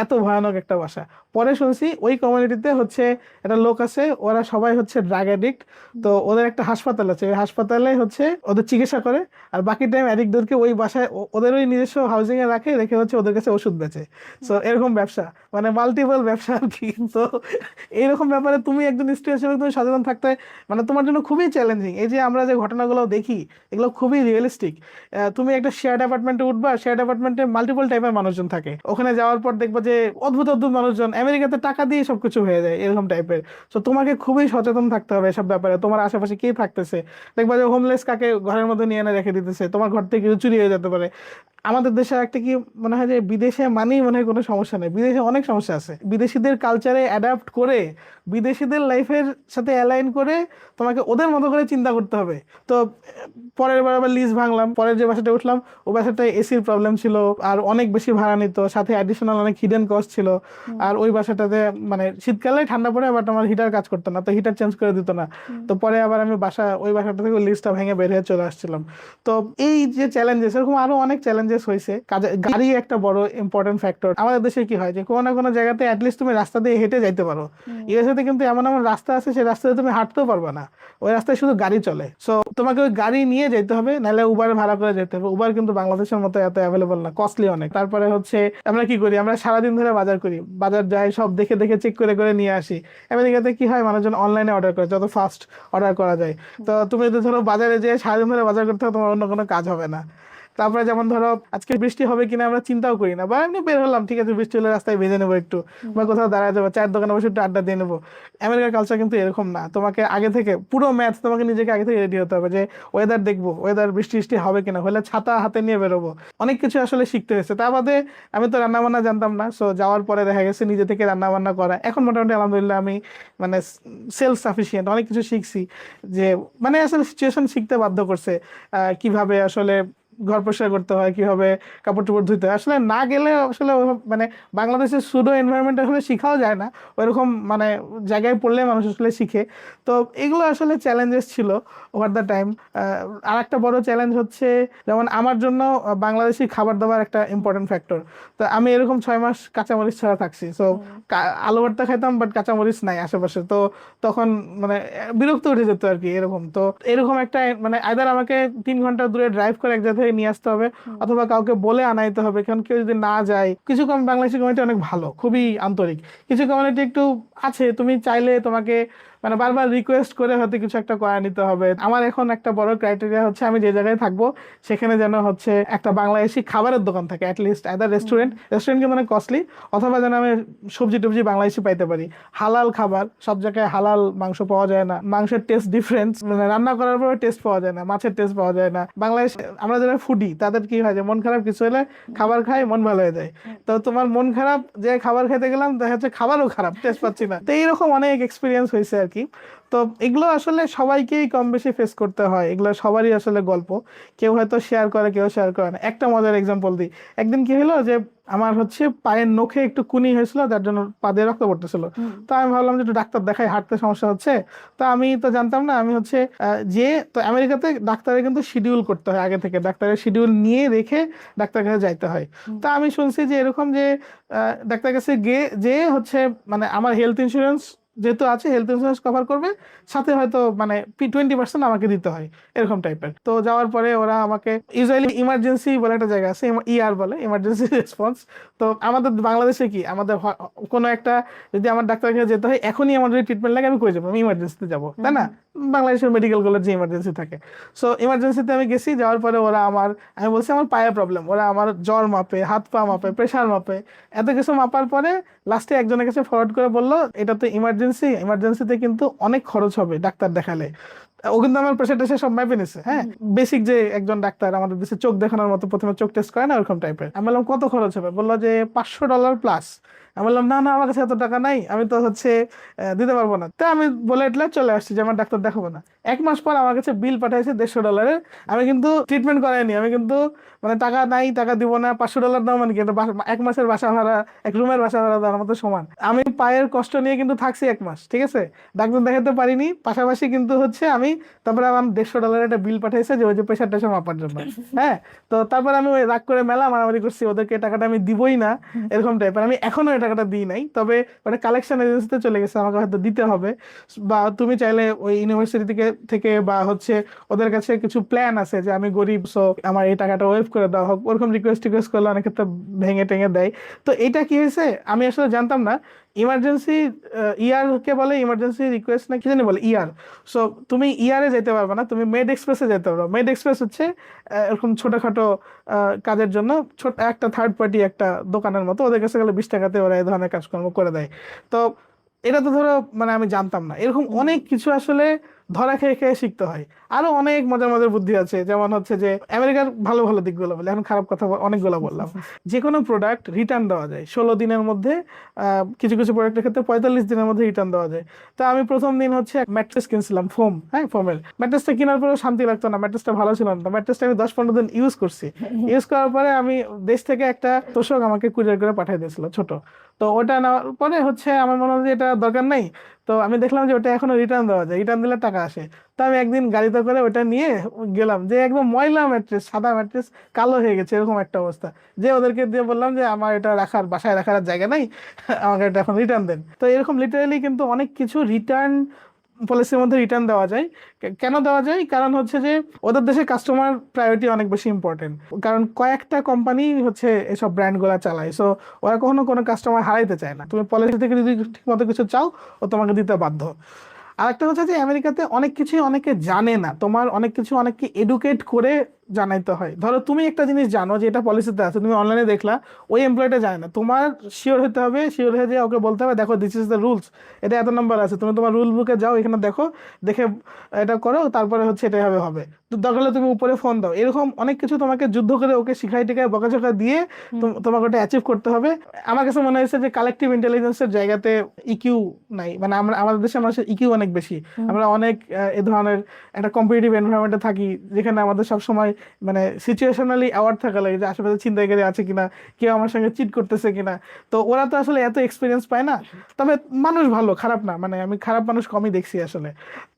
এত ভয়ানক একটা বাসা। পরে শুনছি ওই কমিউনিটিতে হচ্ছে একটা লোক আছে, ওরা সবাই হচ্ছে ড্রাগ অ্যাডিক্ট। তো ওদের একটা হাসপাতাল আছে, ওই হাসপাতালে হচ্ছে ওদের চিকিৎসা করে, আর বাকি টাইম অ্যাডিক্টদেরকে ওই বাসায় ওদের ওই নিজস্ব হাউজিং এ রাখে, রেখে হচ্ছে ওদের কাছে ওষুধ বেচে। সো এরকম ব্যবসা, মানে মাল্টিপল ব্যবসা আর কি। তো এইরকম ব্যাপারে তুমি একজন স্টুডেন্ট হিসেবে তুমি সচেতন থাকতে মানে তোমার জন্য খুবই চ্যালেঞ্জিং। এই যে আমরা যে ঘটনাগুলো দেখি এগুলো খুবই রিয়েলিস্টিক। তুমি একটা শেয়ার্ড অ্যাপার্টমেন্টে উঠবা, শেয়ার্ড অ্যাপার্টমেন্টে মাল্টিপল টাইপের মানুষজন থাকে, ওখানে যাওয়ার পর দেখবা যে অদ্ভুত অদ্ভুত মানুষজন, আমেরিকাতে টাকা দিয়ে সবকিছু হয়ে যায় এরকম টাইপের। তো তোমাকে খুবই সচেতন থাকতে হবে এসব ব্যাপারে। তোমার আশেপাশে কে থাকতেছে, দেখবা যে হোমলেস কাকে ঘরের মধ্যে নিয়ে এনে রেখে দিতেছে, তোমার ঘর থেকে কিছু চুরি হয়ে যেতে পারে। আমাদের দেশে একটা কি মনে হয় যে বিদেশে মানেই মনে হয় কোনো সমস্যা নেই, বিদেশে অনেক সমস্যা আছে। বিদেশিদের কালচারে অ্যাডাপ্ট করে, বিদেশিদের লাইফের সাথে অ্যালাইন করে তোমাকে ওদের মতো করে চিন্তা করতে হবে। তো পরের বার আবার লিজ ভাঙলাম, পরের যে বাসাটা উঠলাম ও বাসাটায় এসির প্রবলেম ছিল, আর অনেক বেশি ভাড়া নিত, সাথে অ্যাডিশনাল অনেক হিডেন কস্ট ছিল। আর ওই বাসাটাতে মানে শীতকালে ঠান্ডা পড়ে, বাট আমার হিটার কাজ করতো না, তো হিটার চেঞ্জ করে দিত না। তো পরে আবার আমি ওই বাসাটা থেকে লিজটা ভেঙে বের হয়ে চলে আসছিলাম। তো এই যে চ্যালেঞ্জেস, এরকম আরো অনেক চ্যালেঞ্জেস হয়েছে। গাড়ি একটা বড় ইম্পর্টেন্ট ফ্যাক্টর। আমাদের দেশে কি হয় যে কোনো না কোনো জায়গাতে অ্যাটলিস্ট তুমি রাস্তা দিয়ে হেঁটে যাইতে পারো। ইউএসএ তে কিন্তু এমন এমন রাস্তা আছে, সেই রাস্তাতে তুমি হাঁটতেও পারবে না, ওই রাস্তায় শুধু গাড়ি চলে। সো তোমাকে ওই গাড়ি নিয়ে যেতে হবে, নাহলে উবার ভাড়া করে যেতে হবে। উবার কিন্তু বাংলাদেশের মতো এত অ্যাভেলেবল না, কস্টলি অনেক। তারপরে হচ্ছে আমরা কি করি, আমরা সারাদিন ধরে বাজার করি, বাজার যাই, সব দেখে দেখে চেক করে করে নিয়ে আসি। আমেরিকাতে কি হয়, মানুষজন অনলাইনে অর্ডার করে, যত ফাস্ট অর্ডার করা যায়। তো তুমি যদি ধরো বাজারে যেয়ে সারাদিন ধরে বাজার করতে হবে, তোমার অন্য কোনো কাজ হবে না। তারপরে যেমন ধরো আজকে বৃষ্টি হবে কিনা আমরা চিন্তাও করি না, বা এমনি বের হলাম, ঠিক আছে বৃষ্টি হলে রাস্তায় ভেজে নেবো একটু, বা কোথাও দাঁড়ায় যাবো, চায়ের দোকানে বসে একটু আড্ডা দিয়ে নেবো। আমেরিকার কালচার কিন্তু এরকম না, তোমাকে আগে থেকে পুরো ম্যাথ, তোমাকে নিজেকে আগে থেকে রেডি হতে হবে যে ওয়েদার দেখবো, ওয়েদার বৃষ্টি হবে কিনা, হলে ছাতা হাতে নিয়ে বেরোবো। অনেক কিছু আসলে শিখতে হয়েছে। তার বাদে আমি তো রান্না বান্না জানতাম না, সো যাওয়ার পরে দেখা গেছে নিজে থেকে রান্না বান্না করা। এখন মোটামুটি আলহামদুলিল্লাহ আমি মানে সেলফ সাফিসিয়েন্ট, অনেক কিছু শিখছি। যে মানে আসলে সিচুয়েশন শিখতে বাধ্য করছে, কিভাবে আসলে ঘর পরিষ্কার করতে হয়, কিভাবে কাপড় চোপড় ধুতে হয়। আসলে না গেলে আসলে মানে বাংলাদেশের সুডো এনভায়রনমেন্ট আসলে শিখাও যায় না, ওইরকম মানে জায়গায় পড়লে মানুষ আসলে শিখে। তো এগুলো আসলে চ্যালেঞ্জেস ছিল ওভার দ্য টাইম। আর একটা বড় চ্যালেঞ্জ হচ্ছে, যেমন আমার জন্য বাংলাদেশি খাবার দাবার একটা ইম্পর্টেন্ট ফ্যাক্টর। তো আমি এরকম 6 মাস কাঁচামরিচ ছাড়া থাকছি। সো আলু ভর্তা খাইতাম বাট কাঁচামরিচ নাই আশেপাশে। তো তখন মানে বিরক্ত উঠে যেত আর কি এরকম। তো এরকম একটা মানে আইদার আমাকে 3 ঘন্টা দূরে ড্রাইভ করে এক জায়গা থেকে নিয়ে আসতে হবে, অথবা কাউকে বলে আনাইতে হবে। কারণ কেউ যদি না যায়, কিছু বাংলাদেশি কমিউনিটি অনেক ভালো, খুবই আন্তরিক। কিছু কমিউনিটি একটু আছে, তুমি চাইলে তোমাকে মানে বারবার রিকোয়েস্ট করে হয়তো কিছু একটা করে নিতে হবে। আমার এখন একটা বড় ক্রাইটেরিয়া হচ্ছে, আমি যে জায়গায় থাকবো সেখানে যেন হচ্ছে একটা বাংলাদেশি খাবারের দোকান থাকে, অ্যাটলিস্ট আইদার রেস্টুরেন্ট কিন্তু অনেক কস্টলি, অথবা যেন আমি সবজি টবজি বাংলাদেশি পাইতে পারি। হালাল খাবার, সব জায়গায় হালাল মাংস পাওয়া যায় না, মাংসের টেস্ট ডিফারেন্স, মানে রান্না করার পরে টেস্ট পাওয়া যায় না, মাছের টেস্ট পাওয়া যায় না। বাংলাদেশ আমরা যারা ফুডি তাদের কি হয় যে মন খারাপ কিছু হলে খাবার খাই, মন ভালো হয়ে যায়। তো তোমার মন খারাপ, যে খাবার খেতে গেলাম দেখা যাচ্ছে খাবারও খারাপ, টেস্ট পাচ্ছি না। তো এইরকম অনেক এক্সপিরিয়েন্স হয়েছে আর কি। তো এগুলো আসলে সবাইকেই কম বেশি ফেস করতে হয়, এগুলো সবারই আসলে গল্প। কেউ হয়তো শেয়ার করে, কেউ শেয়ার করে না। একটা মজার এক্সাম্পল দিই। একদিন কি হলো যে আমার হচ্ছে পায়ের নখে একটু কুনি হয়েছিল, যার জন্য পা দিয়ে রক্ত পড়তেছিল। তো আমি ভাবলাম যে একটু ডাক্তার দেখাই, হাঁটতে সমস্যা হচ্ছে। তো আমি তো জানতাম না, আমি হচ্ছে তো আমেরিকাতে ডাক্তারের কিন্তু শিডিউল করতে হয় আগে থেকে, ডাক্তারের শিডিউল নিয়ে রেখে ডাক্তার কাছে যাইতে হয়। তো আমি শুনছি যে এরকম যে ডাক্তার কাছে গিয়ে যে হচ্ছে মানে আমার হেলথ ইন্স্যুরেন্স যেহেতু আছে, হেলথ ইন্স্যুরেন্স কভার করবে, সাথে হয়তো মানে 20% আমাকে দিতে হয়, এরকম টাইপের। তো যাওয়ার পরে ওরা আমাকে ইউজুয়ালি ইমার্জেন্সি বলে একটা জায়গা আছে, ইআর বলে, ইমার্জেন্সি রেসপন্স। তো আমাদের বাংলাদেশে কি, আমাদের কোনো একটা যদি আমার ডাক্তার কাছে যেতে হয়, এখনই আমার যদি ট্রিটমেন্ট লাগে আমি কই যাবো, আমি ইমার্জেন্সিতে যাবো, তাই না? বাংলাদেশের মেডিকেল গুলোর যে ইমার্জেন্সি থাকে। সো ইমার্জেন্সিতে আমি গেছি, যাওয়ার পরে ওরা আমি বলছি আমার পায়ে প্রবলেম, ওরা আমার জ্বর মাপে, হাত পা মাপে, প্রেশার মাপে, এত কিছু মাপার পরে লাস্টে একজনের কাছে ফরওয়ার্ড করে বললো এটা তো ইমার্জেন্সিতে কিন্তু অনেক খরচ হবে ডাক্তার দেখালে। ও কিন্তু আমার প্রেশার টেস্ট সব মেপে নিছে, হ্যাঁ, বেসিক যে একজন ডাক্তার আমাদের দেশে চোখ দেখানোর মতো প্রথমে চোখ টেস্ট করে না, ওরকম টাইপের। আমি বললাম কত খরচ হবে? বললো যে $500 প্লাস। আমি বললাম না না, আমার কাছে এত টাকা নাই, আমি তো হচ্ছে দিতে পারবো না। তো আমি বলে এটলে চলে আসছি যে আমার ডাক্তার দেখাবো না। 1 মাস পর আমার কাছে বিল পাঠাইছে $150। আমি কিন্তু ট্রিটমেন্ট করাইনি, আমি কিন্তু মানে টাকা নাই, টাকা দিব না, $500 দাও মানে কি, এটা 1 মাসের বাসা ভাড়া, এক রুমের বাসা ভাড়া দেওয়ার মতো সমান। আমি পায়ের কষ্ট নিয়ে কিন্তু থাকছি 1 মাস, ঠিক আছে, ডাক্তার দেখাতে পারিনি। পাশাপাশি কিন্তু হচ্ছে আমি তারপরে আমার $150 একটা বিল পাঠাইছে যে ওই যে প্রেশার টেশার মাপার জন্য, হ্যাঁ। তো তারপরে আমি ওই রাগ করে মেলা মারামারি করছি, ওদেরকে টাকাটা আমি দিবই না, এরকম টাইপের। আমি এখনো এই টাকাটা দিই নাই, তবে মানে কালেকশন এজেন্সিতে চলে গেছে, আমাকে হয়তো দিতে হবে। বা তুমি চাইলে ওই ইউনিভার্সিটি থেকে বা হচ্ছে ওদের কাছে কিছু প্ল্যান আছে যে আমি গরিব, সো আমার এই টাকাটা ওয়েভ করে দেওয়া হোক, ওরকম রিকোয়েস্ট করলে অনেক ক্ষেত্রে ভেঙে টেঙে দেয়। তো এটা কি হয়েছে আমি আসলে জানতাম না। ইমার্জেন্সি কে বলে ইমার্জেন্সি রিকোয়েস্ট না কি জানি বলে, ইয়ার। সো তুমি ইয়ারে যেতে পারবে না, তুমি মেড এক্সপ্রেসে যেতে পারবে। মেড এক্সপ্রেস হচ্ছে এরকম ছোটখাটো কাজের জন্য ছোট একটা থার্ড পার্টি একটা দোকানের মতো, ওদের কাছে গেলে 20 টাকাতে ওরা এই ধরনের কাজকর্ম করে দেয়। তো এটা তো ধরো মানে আমি জানতাম না, এরকম অনেক কিছু আসলে ধরা খেয়ে খেয়ে শিখতে হয়। আরো অনেক মজার মজার বুদ্ধি আছে, যেমন হচ্ছে যে আমেরিকার ভালো ভালো দিকগুলো বলে, এখন খারাপ কথা অনেকগুলো বললাম। যে কোনো প্রোডাক্ট রিটার্ন দেওয়া যায় 16 দিনের মধ্যে, কিছু কিছু প্রোডাক্টের ক্ষেত্রে 45 দিনের মধ্যে রিটার্ন দেওয়া যায়। তো আমি প্রথম দিন হচ্ছে ম্যাট্রেস কিনছিলাম, ফোম, হ্যাঁ, ফোমের ম্যাট্রেসটা কেনার পরেও শান্তি লাগতো না, ম্যাট্রেসটা ভালো ছিল না। ম্যাট্রেসটা আমি 10-15 দিন ইউজ করছি, ইউজ করার পরে আমি দেশ থেকে একটা তোষক আমাকে কুরিয়ার করে পাঠিয়ে দিয়েছিল ছোট। তো ওটা নেওয়ার পরে হচ্ছে আমার মনে হয় যে এটা দরকার নেই। তো আমি দেখলাম যে ওটা এখনো রিটার্ন দেওয়া যায়, রিটার্ন দিলে টাকা আসে। তো আমি একদিন গাড়িতে করে ওটা নিয়ে গেলাম, যে একদম ময়লা ম্যাট্রেস, সাদা ম্যাট্রেস কালো হয়ে গেছে, এরকম একটা অবস্থা। যে ওদেরকে দিয়ে বললাম যে আমার এটা বাসায় রাখার আর জায়গা নাই, আমাকে এটা এখন রিটার্ন দেন। তো এরকম লিটারালি কিন্তু অনেক কিছু রিটার্ন পলিসির মধ্যে রিটার্ন দেওয়া যায়। কেন দেওয়া যায়? কারণ হচ্ছে যে ওদের দেশে কাস্টমার প্রায়োরিটি অনেক বেশি ইম্পর্টেন্ট, কারণ কয়েকটা কোম্পানি হচ্ছে এসব ব্র্যান্ডগুলো চালায়। সো ওরা কখনো কোনো কাস্টমার হারাইতে চায় না। তুমি পলিসি থেকে যদি ঠিক মতো কিছু চাও, ও তোমাকে দিতে বাধ্য। আরেকটা হচ্ছে যে আমেরিকাতে অনেক কিছুই অনেকে জানে না, তোমার অনেক কিছু অনেককে এডুকেট করে জানাইতে হয়। ধরো তুমি একটা জিনিস জানো যে এটা পলিসিতে আছে, তুমি অনলাইনে দেখলা, ওই এমপ্লয়িটা জানে না, তোমার শিওর হতে হবে, শিওর হয়ে যে ওকে বলতে হবে দেখো দিস ইজ দ্য রুলস, এটা এত নম্বর আছে, তুমি তোমার রুল বুকে যাও, এখানে দেখো, দেখে এটা করো, তারপরে হচ্ছে এটা হবে। তো দরকার হলে তুমি উপরে ফোন দাও। এরকম অনেক কিছু তোমাকে যুদ্ধ করে ওকে শিখাই টিখাই বকাঝকা দিয়ে তোমাকে ওটা অ্যাচিভ করতে হবে। আমার কাছে মনে হয়েছে যে কালেকটিভ ইন্টেলিজেন্সের জায়গাতে ইকিউ নাই, মানে আমাদের দেশে মানুষের ইকিউ অনেক বেশি। আমরা অনেক এ ধরনের একটা কম্পিটিটিভ এনভায়রনমেন্টে থাকি, যেখানে আমাদের সবসময় মানে সিচুয়েশনালি অ্যাওয়ার্ড থাকা লাগে যে আশেপাশে ছিনতাইকারী আছে কিনা, কেউ আমার সঙ্গে চিট করতেছে কিনা। তো ওরা তো আসলে এত এক্সপিরিয়েন্স পায় না। তবে মানুষ ভালো, খারাপ না, মানে আমি খারাপ মানুষ কমই দেখছি আসলে।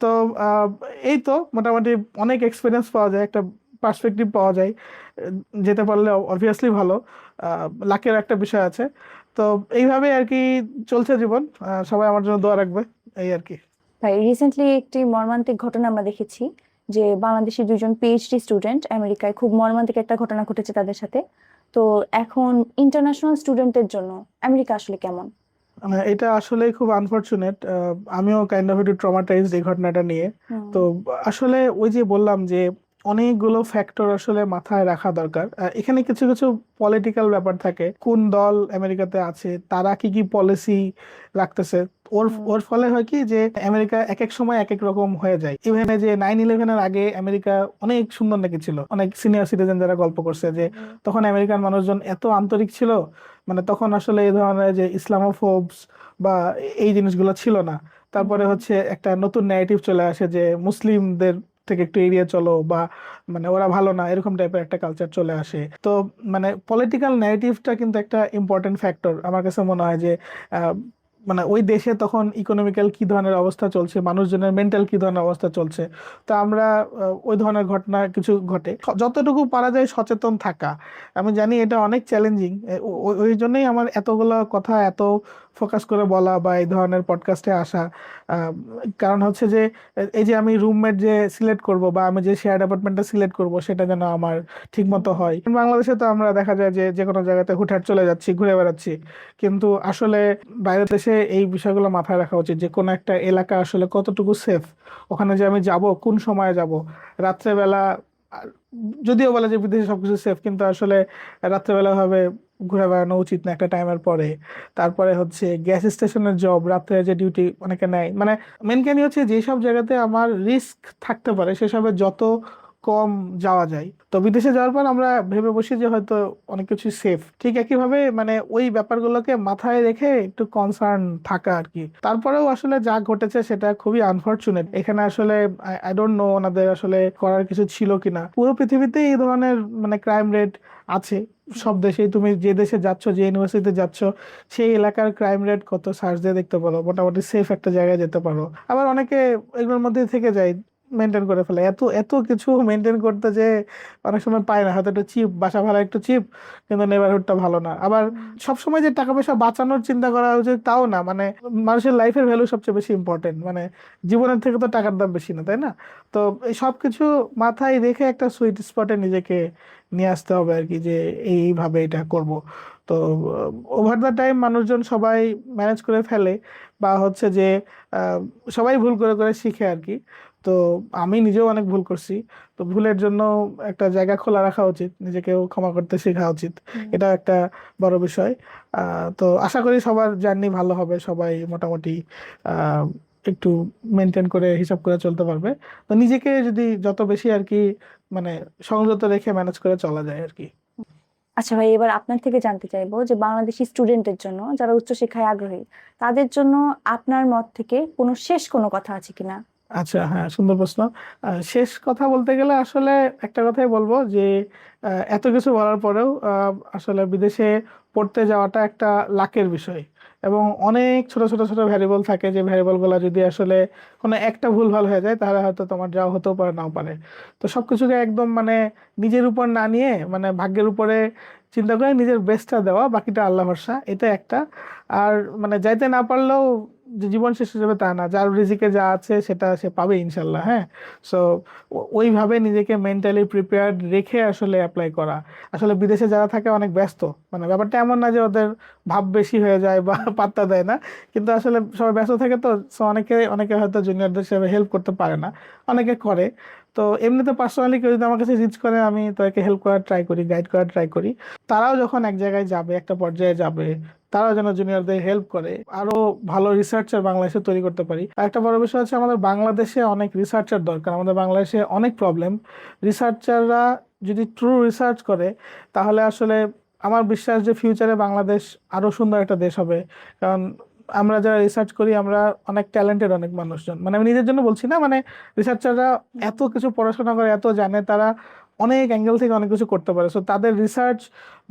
তো আহ, এই তো মোটামুটি অনেক এক্সপিরিয়েন্স পাওয়া যায়, একটা পার্সপেক্টিভ পাওয়া যায়। যেতে পারলে অবভিয়াসলি ভালো, লাকের একটা বিষয় আছে। তো এইভাবে আর কি চলছে জীবন। সবাই আমার জন্য দোয়া রাখবে, এই আর কি। ভাই রিসেন্টলি একটি মর্মান্তিক ঘটনা আমরা দেখেছি, যে বাংলাদেশি দুজন পিএইচডি স্টুডেন্ট আমেরিকায়, খুব মর্মান্তিক একটা ঘটনা ঘটেছে তাদের সাথে। তো এখন ইন্টারন্যাশনাল স্টুডেন্টদের জন্য আমেরিকা আসলে কেমন? এটা আসলে খুব আনফরচুনেট। আমিও কাইন্ড অফ একটু ট্রমাটাইজড এই ঘটনাটা নিয়ে। তো আসলে ওই যে বললাম যে অনেকগুলো ফ্যাক্টর আসলে মাথায় রাখা দরকার। এখানে কিছু কিছু পলিটিক্যাল ব্যাপার থাকে, কোন দল আমেরিকাতে আছে, তারা কি কি পলিসি রাখতেছে। ওর ওর ফলে হয় কি যে আমেরিকা এক এক সময় এক এক রকম হয়ে যায়। ইভেন যে 9/11-এর আগে আমেরিকা অনেক সুন্দর নাকি ছিল, অনেক সিনিয়র সিটিজেন যারা গল্প করছে যে তখন আমেরিকান মানুষজন এত আন্তরিক ছিল। মানে তখন আসলে এই ধরনের যে ইসলামোফোবস বা এই জিনিসগুলো ছিল না। তারপরে হচ্ছে একটা নতুন ন্যারেটিভ চলে আসে যে মুসলিমদের থেকে একটু এড়িয়ে চলো, বা মানে ওরা ভালো না, এরকম টাইপের একটা কালচার চলে আসে। তো মানে পলিটিক্যাল ন্যারেটিভটা কিন্তু একটা ইম্পর্টেন্ট ফ্যাক্টর আমার কাছে মনে হয় যে আহ, মানে ওই দেশে তখন ইকোনমিক্যাল কি ধরনের অবস্থা চলছে, মানুষজনের মেন্টাল কি ধরনের অবস্থা চলছে। তো আমরা ওই ধরনের ঘটনা কিছু ঘটে যতটুকু পারা যায় সচেতন থাকা। আমি জানি এটা অনেক চ্যালেঞ্জিং, ওই জন্যই আমার এতগুলো কথা এত ফোকাস করে বলা বা এই ধরনের পডকাস্টে আসা। আহ, কারণ হচ্ছে যে এই যে আমি রুমমেট যে সিলেক্ট করব বা আমি যে শেয়ার অ্যাপার্টমেন্টটা সিলেক্ট করব সেটা যেন আমার ঠিক মতো হয়। বাংলাদেশে তো আমরা দেখা যায় যে যে কোনো জায়গাতে হুটহাট চলে যাচ্ছি, ঘুরে বেড়াচ্ছি, কিন্তু আসলে বাইরের দেশে এই বিষয়গুলো মাথায় রাখা উচিত যে কোনো একটা এলাকা আসলে কতটুকু সেফ, ওখানে যে আমি যাব কোন সময়ে যাব, রাত্রেবেলা। আর যদিও বলে যে বিদেশে সবকিছু সেফ, কিন্তু আসলে রাত্রেবেলা ভাবে ঘুরে বেড়ানো উচিত না একটা টাইমের পরে। তারপরে হচ্ছে গ্যাস স্টেশনের জব, রাত্রে যে ডিউটি অনেকে নেয়, মানে মেন কাহিনী হচ্ছে যেসব জায়গাতে আমার রিস্ক থাকতে পারে সেসবে যত কম যাওয়া যায়। তো বিদেশে যাওয়ার পর আমরা ভেবে বসি যে হয়তো অনেক কিছু সেফ, ঠিক একইভাবে মানে ওই ব্যাপারগুলোকে মাথায় রেখে একটু কনসার্ন থাকা আর কি। তারপরেও আসলে যা ঘটেছে সেটা খুবই আনফরচুনেট। এখানে আসলে আই ডোন্ট নো ওনাদের আসলে করার কিছু ছিল কিনা। পুরো পৃথিবীতে এই ধরনের মানে ক্রাইম রেট আছে, সব দেশেই। তুমি যে দেশে যাচ্ছ, যে ইউনিভার্সিটিতে যাচ্ছ, সেই এলাকার ক্রাইম রেট কত সার্চ দিয়ে দেখতে পারো, মোটামুটি সেফ একটা জায়গায় যেতে পারো। আবার অনেকে এগুলোর মধ্যে থেকে যায়, মেনটেন করে ফেলে। এত এত কিছু মেনটেন করতে যে অনেক সময় পায় না, হয়তো একটু চিপ, বাসা ভাড়া একটু চিপ, কিন্তু নেবারহুডটা ভালো না। আবার সবসময় যে টাকা পয়সা বাঁচানোর চিন্তা করা উচিত তাও না, মানে মানুষের লাইফের ভ্যালু সবচেয়ে বেশি ইম্পর্টেন্ট, মানে জীবনের থেকে তো টাকার দাম বেশি না, তাই না? তো এই সব কিছু মাথায় রেখে একটা সুইট স্পটে নিজেকে নিয়ে আসতে হবে আর কি, যে এইভাবে এটা করব। তো ওভার দ্য টাইম মানুষজন সবাই ম্যানেজ করে ফেলে, বা হচ্ছে যে আহ, সবাই ভুল করে করে শিখে আর কি। তো আমি নিজেও অনেক ভুল করছি। তো ভুলের জন্য একটা জায়গা খোলা রাখা উচিত, নিজেকেও ক্ষমা করতে শেখা উচিত। এটা একটা বড় বিষয়। তো আশা করি সবার জার্নি ভালো হবে, সবাই মোটামুটি আহ, একটু মেনটেন করে হিসাব করে চলতে পারবে। তো নিজেকে যদি যত বেশি আর কি মানে সংযত রেখে ম্যানেজ করে চলা যায় আর কি। আচ্ছা ভাই, এবার আপনার থেকে জানতে চাইবো যে বাংলাদেশি স্টুডেন্টের জন্য, যারা উচ্চশিক্ষায় আগ্রহী, তাদের জন্য আপনার মত থেকে কোনো কথা আছে কিনা? আচ্ছা, হ্যাঁ, সুন্দর প্রশ্ন। শেষ কথা বলতে গেলে আসলে একটা কথাই বলবো যে এত কিছু বলার পরেও আসলে বিদেশে পড়তে যাওয়াটা একটা লাকের বিষয়। এবং অনেক ছোট ছোট ছোট ভ্যারিয়েবল থাকে, যে ভ্যারিয়েবলগুলো যদি আসলে কোনো একটা ভুলভাল হয়ে যায় তাহলে হয়তো তোমার যাওয়া হতেও পারে, নাও পারে। তো সবকিছুকে একদম মানে নিজের উপর না নিয়ে, মানে ভাগ্যের উপরে চিন্তা করে নিজের বেস্টটা দেওয়া, বাকিটা আল্লাহ ভরসা, এটা একটা। আর মানে যাইতে না পারলেও যে জীবন শেষ হয়ে যাবে তা না, যার রিজিকে যা আছে সেটা সে পাবে ইনশাল্লাহ। হ্যাঁ। সো ওইভাবে নিজেকে মেন্টালি প্রিপেয়ার্ড রেখে আসলে অ্যাপ্লাই করা। আসলে বিদেশে যারা থাকে অনেক ব্যস্ত, মানে ব্যাপারটা এমন না যে ওদের ভাব বেশি হয়ে যায় বা পাত্তা দেয় না, কিন্তু আসলে সবাই ব্যস্ত থাকে। তো সো অনেকে অনেকে হয়তো জুনিয়রদের হিসেবে হেল্প করতে পারে না, অনেকে করে। তো এমনিতে পার্সোনালি কেউ যদি আমার কাছে রিচ করে, আমি তাকে হেল্প করার ট্রাই করি, গাইড করার ট্রাই করি। তারাও যখন এক জায়গায় যাবে, একটা পর্যায়ে যাবে, তারাও যেন জুনিয়রদের হেল্প করে, আরো ভালো রিসার্চার বাংলাদেশে তৈরি করতে পারি। আর একটা বড় বিষয় হচ্ছে আমাদের বাংলাদেশে অনেক রিসার্চার দরকার। আমাদের বাংলাদেশে অনেক প্রবলেম। রিসার্চাররা যদি ট্রু রিসার্চ করে তাহলে আসলে আমার বিশ্বাস যে ফিউচারে বাংলাদেশ আরো সুন্দর একটা দেশ হবে। কারণ আমরা যারা রিসার্চ করি আমরা অনেক ট্যালেন্টেড, অনেক মানুষজন, মানে আমি নিজের জন্য বলছি না, মানে রিসার্চাররা এত কিছু পড়াশোনা করে, এত জানে, তারা অনেক অ্যাঙ্গেল থেকে অনেক কিছু করতে পারে। সো তাদের রিসার্চ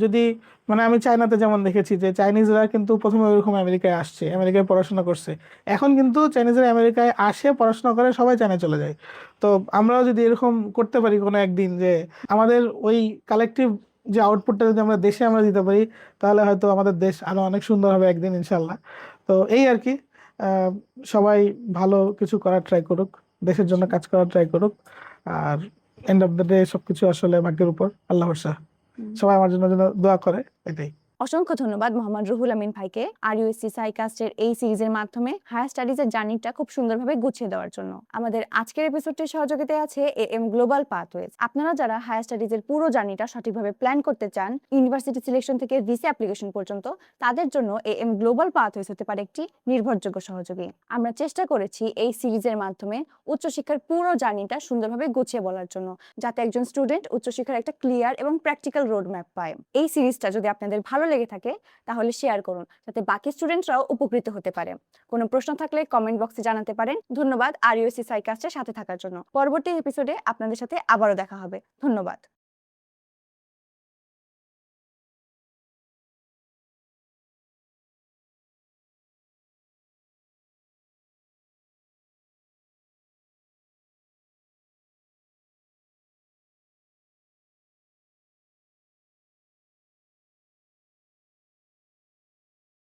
যদি, মানে আমি চায়নাতে যেমন দেখেছি যে চাইনিজরা কিন্তু প্রথমে ওইরকম আমেরিকায় আসছে, আমেরিকায় পড়াশোনা করছে, এখন কিন্তু চাইনিজরা আমেরিকায় আসে পড়াশোনা করে সবাই চায়নায় চলে যায়। তো আমরাও যদি এরকম করতে পারি কোনো একদিন, যে আমাদের ওই কালেকটিভ যে আউটপুটটা যদি আমরা দেশে আমরা দিতে পারি, তাহলে হয়তো আমাদের দেশ আরো অনেক সুন্দর হবে একদিন ইনশাল্লাহ। তো এই আর কি, আহ, সবাই ভালো কিছু করার ট্রাই করুক, দেশের জন্য কাজ করার ট্রাই করুক। আর এন্ড অফ দ্য ডে সবকিছু আসলে ভাগ্যের উপর, আল্লাহ ভরসা। সবাই আমার জন্য যেন দোয়া করে, এটাই। অসংখ্য ধন্যবাদ মোহাম্মদ রুহুল আমিন ভাইকে আরইউএসসি সাইকাস্টের এই সিরিজের মাধ্যমে হায়ার স্টাডিজের জার্নিটা খুব সুন্দরভাবে গুছিয়ে দেওয়ার জন্য। আমাদের আজকের এপিসোডটির সহযোগিতায় আছে এএম গ্লোবাল পাথওয়েজ। আপনারা যারা হায়ার স্টাডিজের পুরো জার্নিটা সঠিকভাবে প্ল্যান করতে চান, ইউনিভার্সিটি সিলেকশন থেকে ভিসা অ্যাপ্লিকেশন পর্যন্ত, তাদের জন্য এএম গ্লোবাল পাথওয়েজ হতে পারে একটি নির্ভরযোগ্য সহযোগী। আমরা চেষ্টা করেছি এই সিরিজের মাধ্যমে উচ্চশিক্ষার পুরো জার্নিটা সুন্দরভাবে গুছিয়ে বলার জন্য, যাতে একজন স্টুডেন্ট উচ্চশিক্ষার একটা ক্লিয়ার এবং প্র্যাকটিক্যাল রোড ম্যাপ পায়। এই সিরিজটা যদি আপনাদের ভালো লেগে থাকে তাহলে শেয়ার করুন, যাতে বাকি স্টুডেন্টরাও উপকৃত হতে পারে। কোনো প্রশ্ন থাকলে কমেন্ট বক্সে জানাতে পারেন। ধন্যবাদ আরইউএসসি সাইকাস্টের সাথে থাকার জন্য। পরবর্তী এপিসোডে আপনাদের সাথে আবারও দেখা হবে। ধন্যবাদ।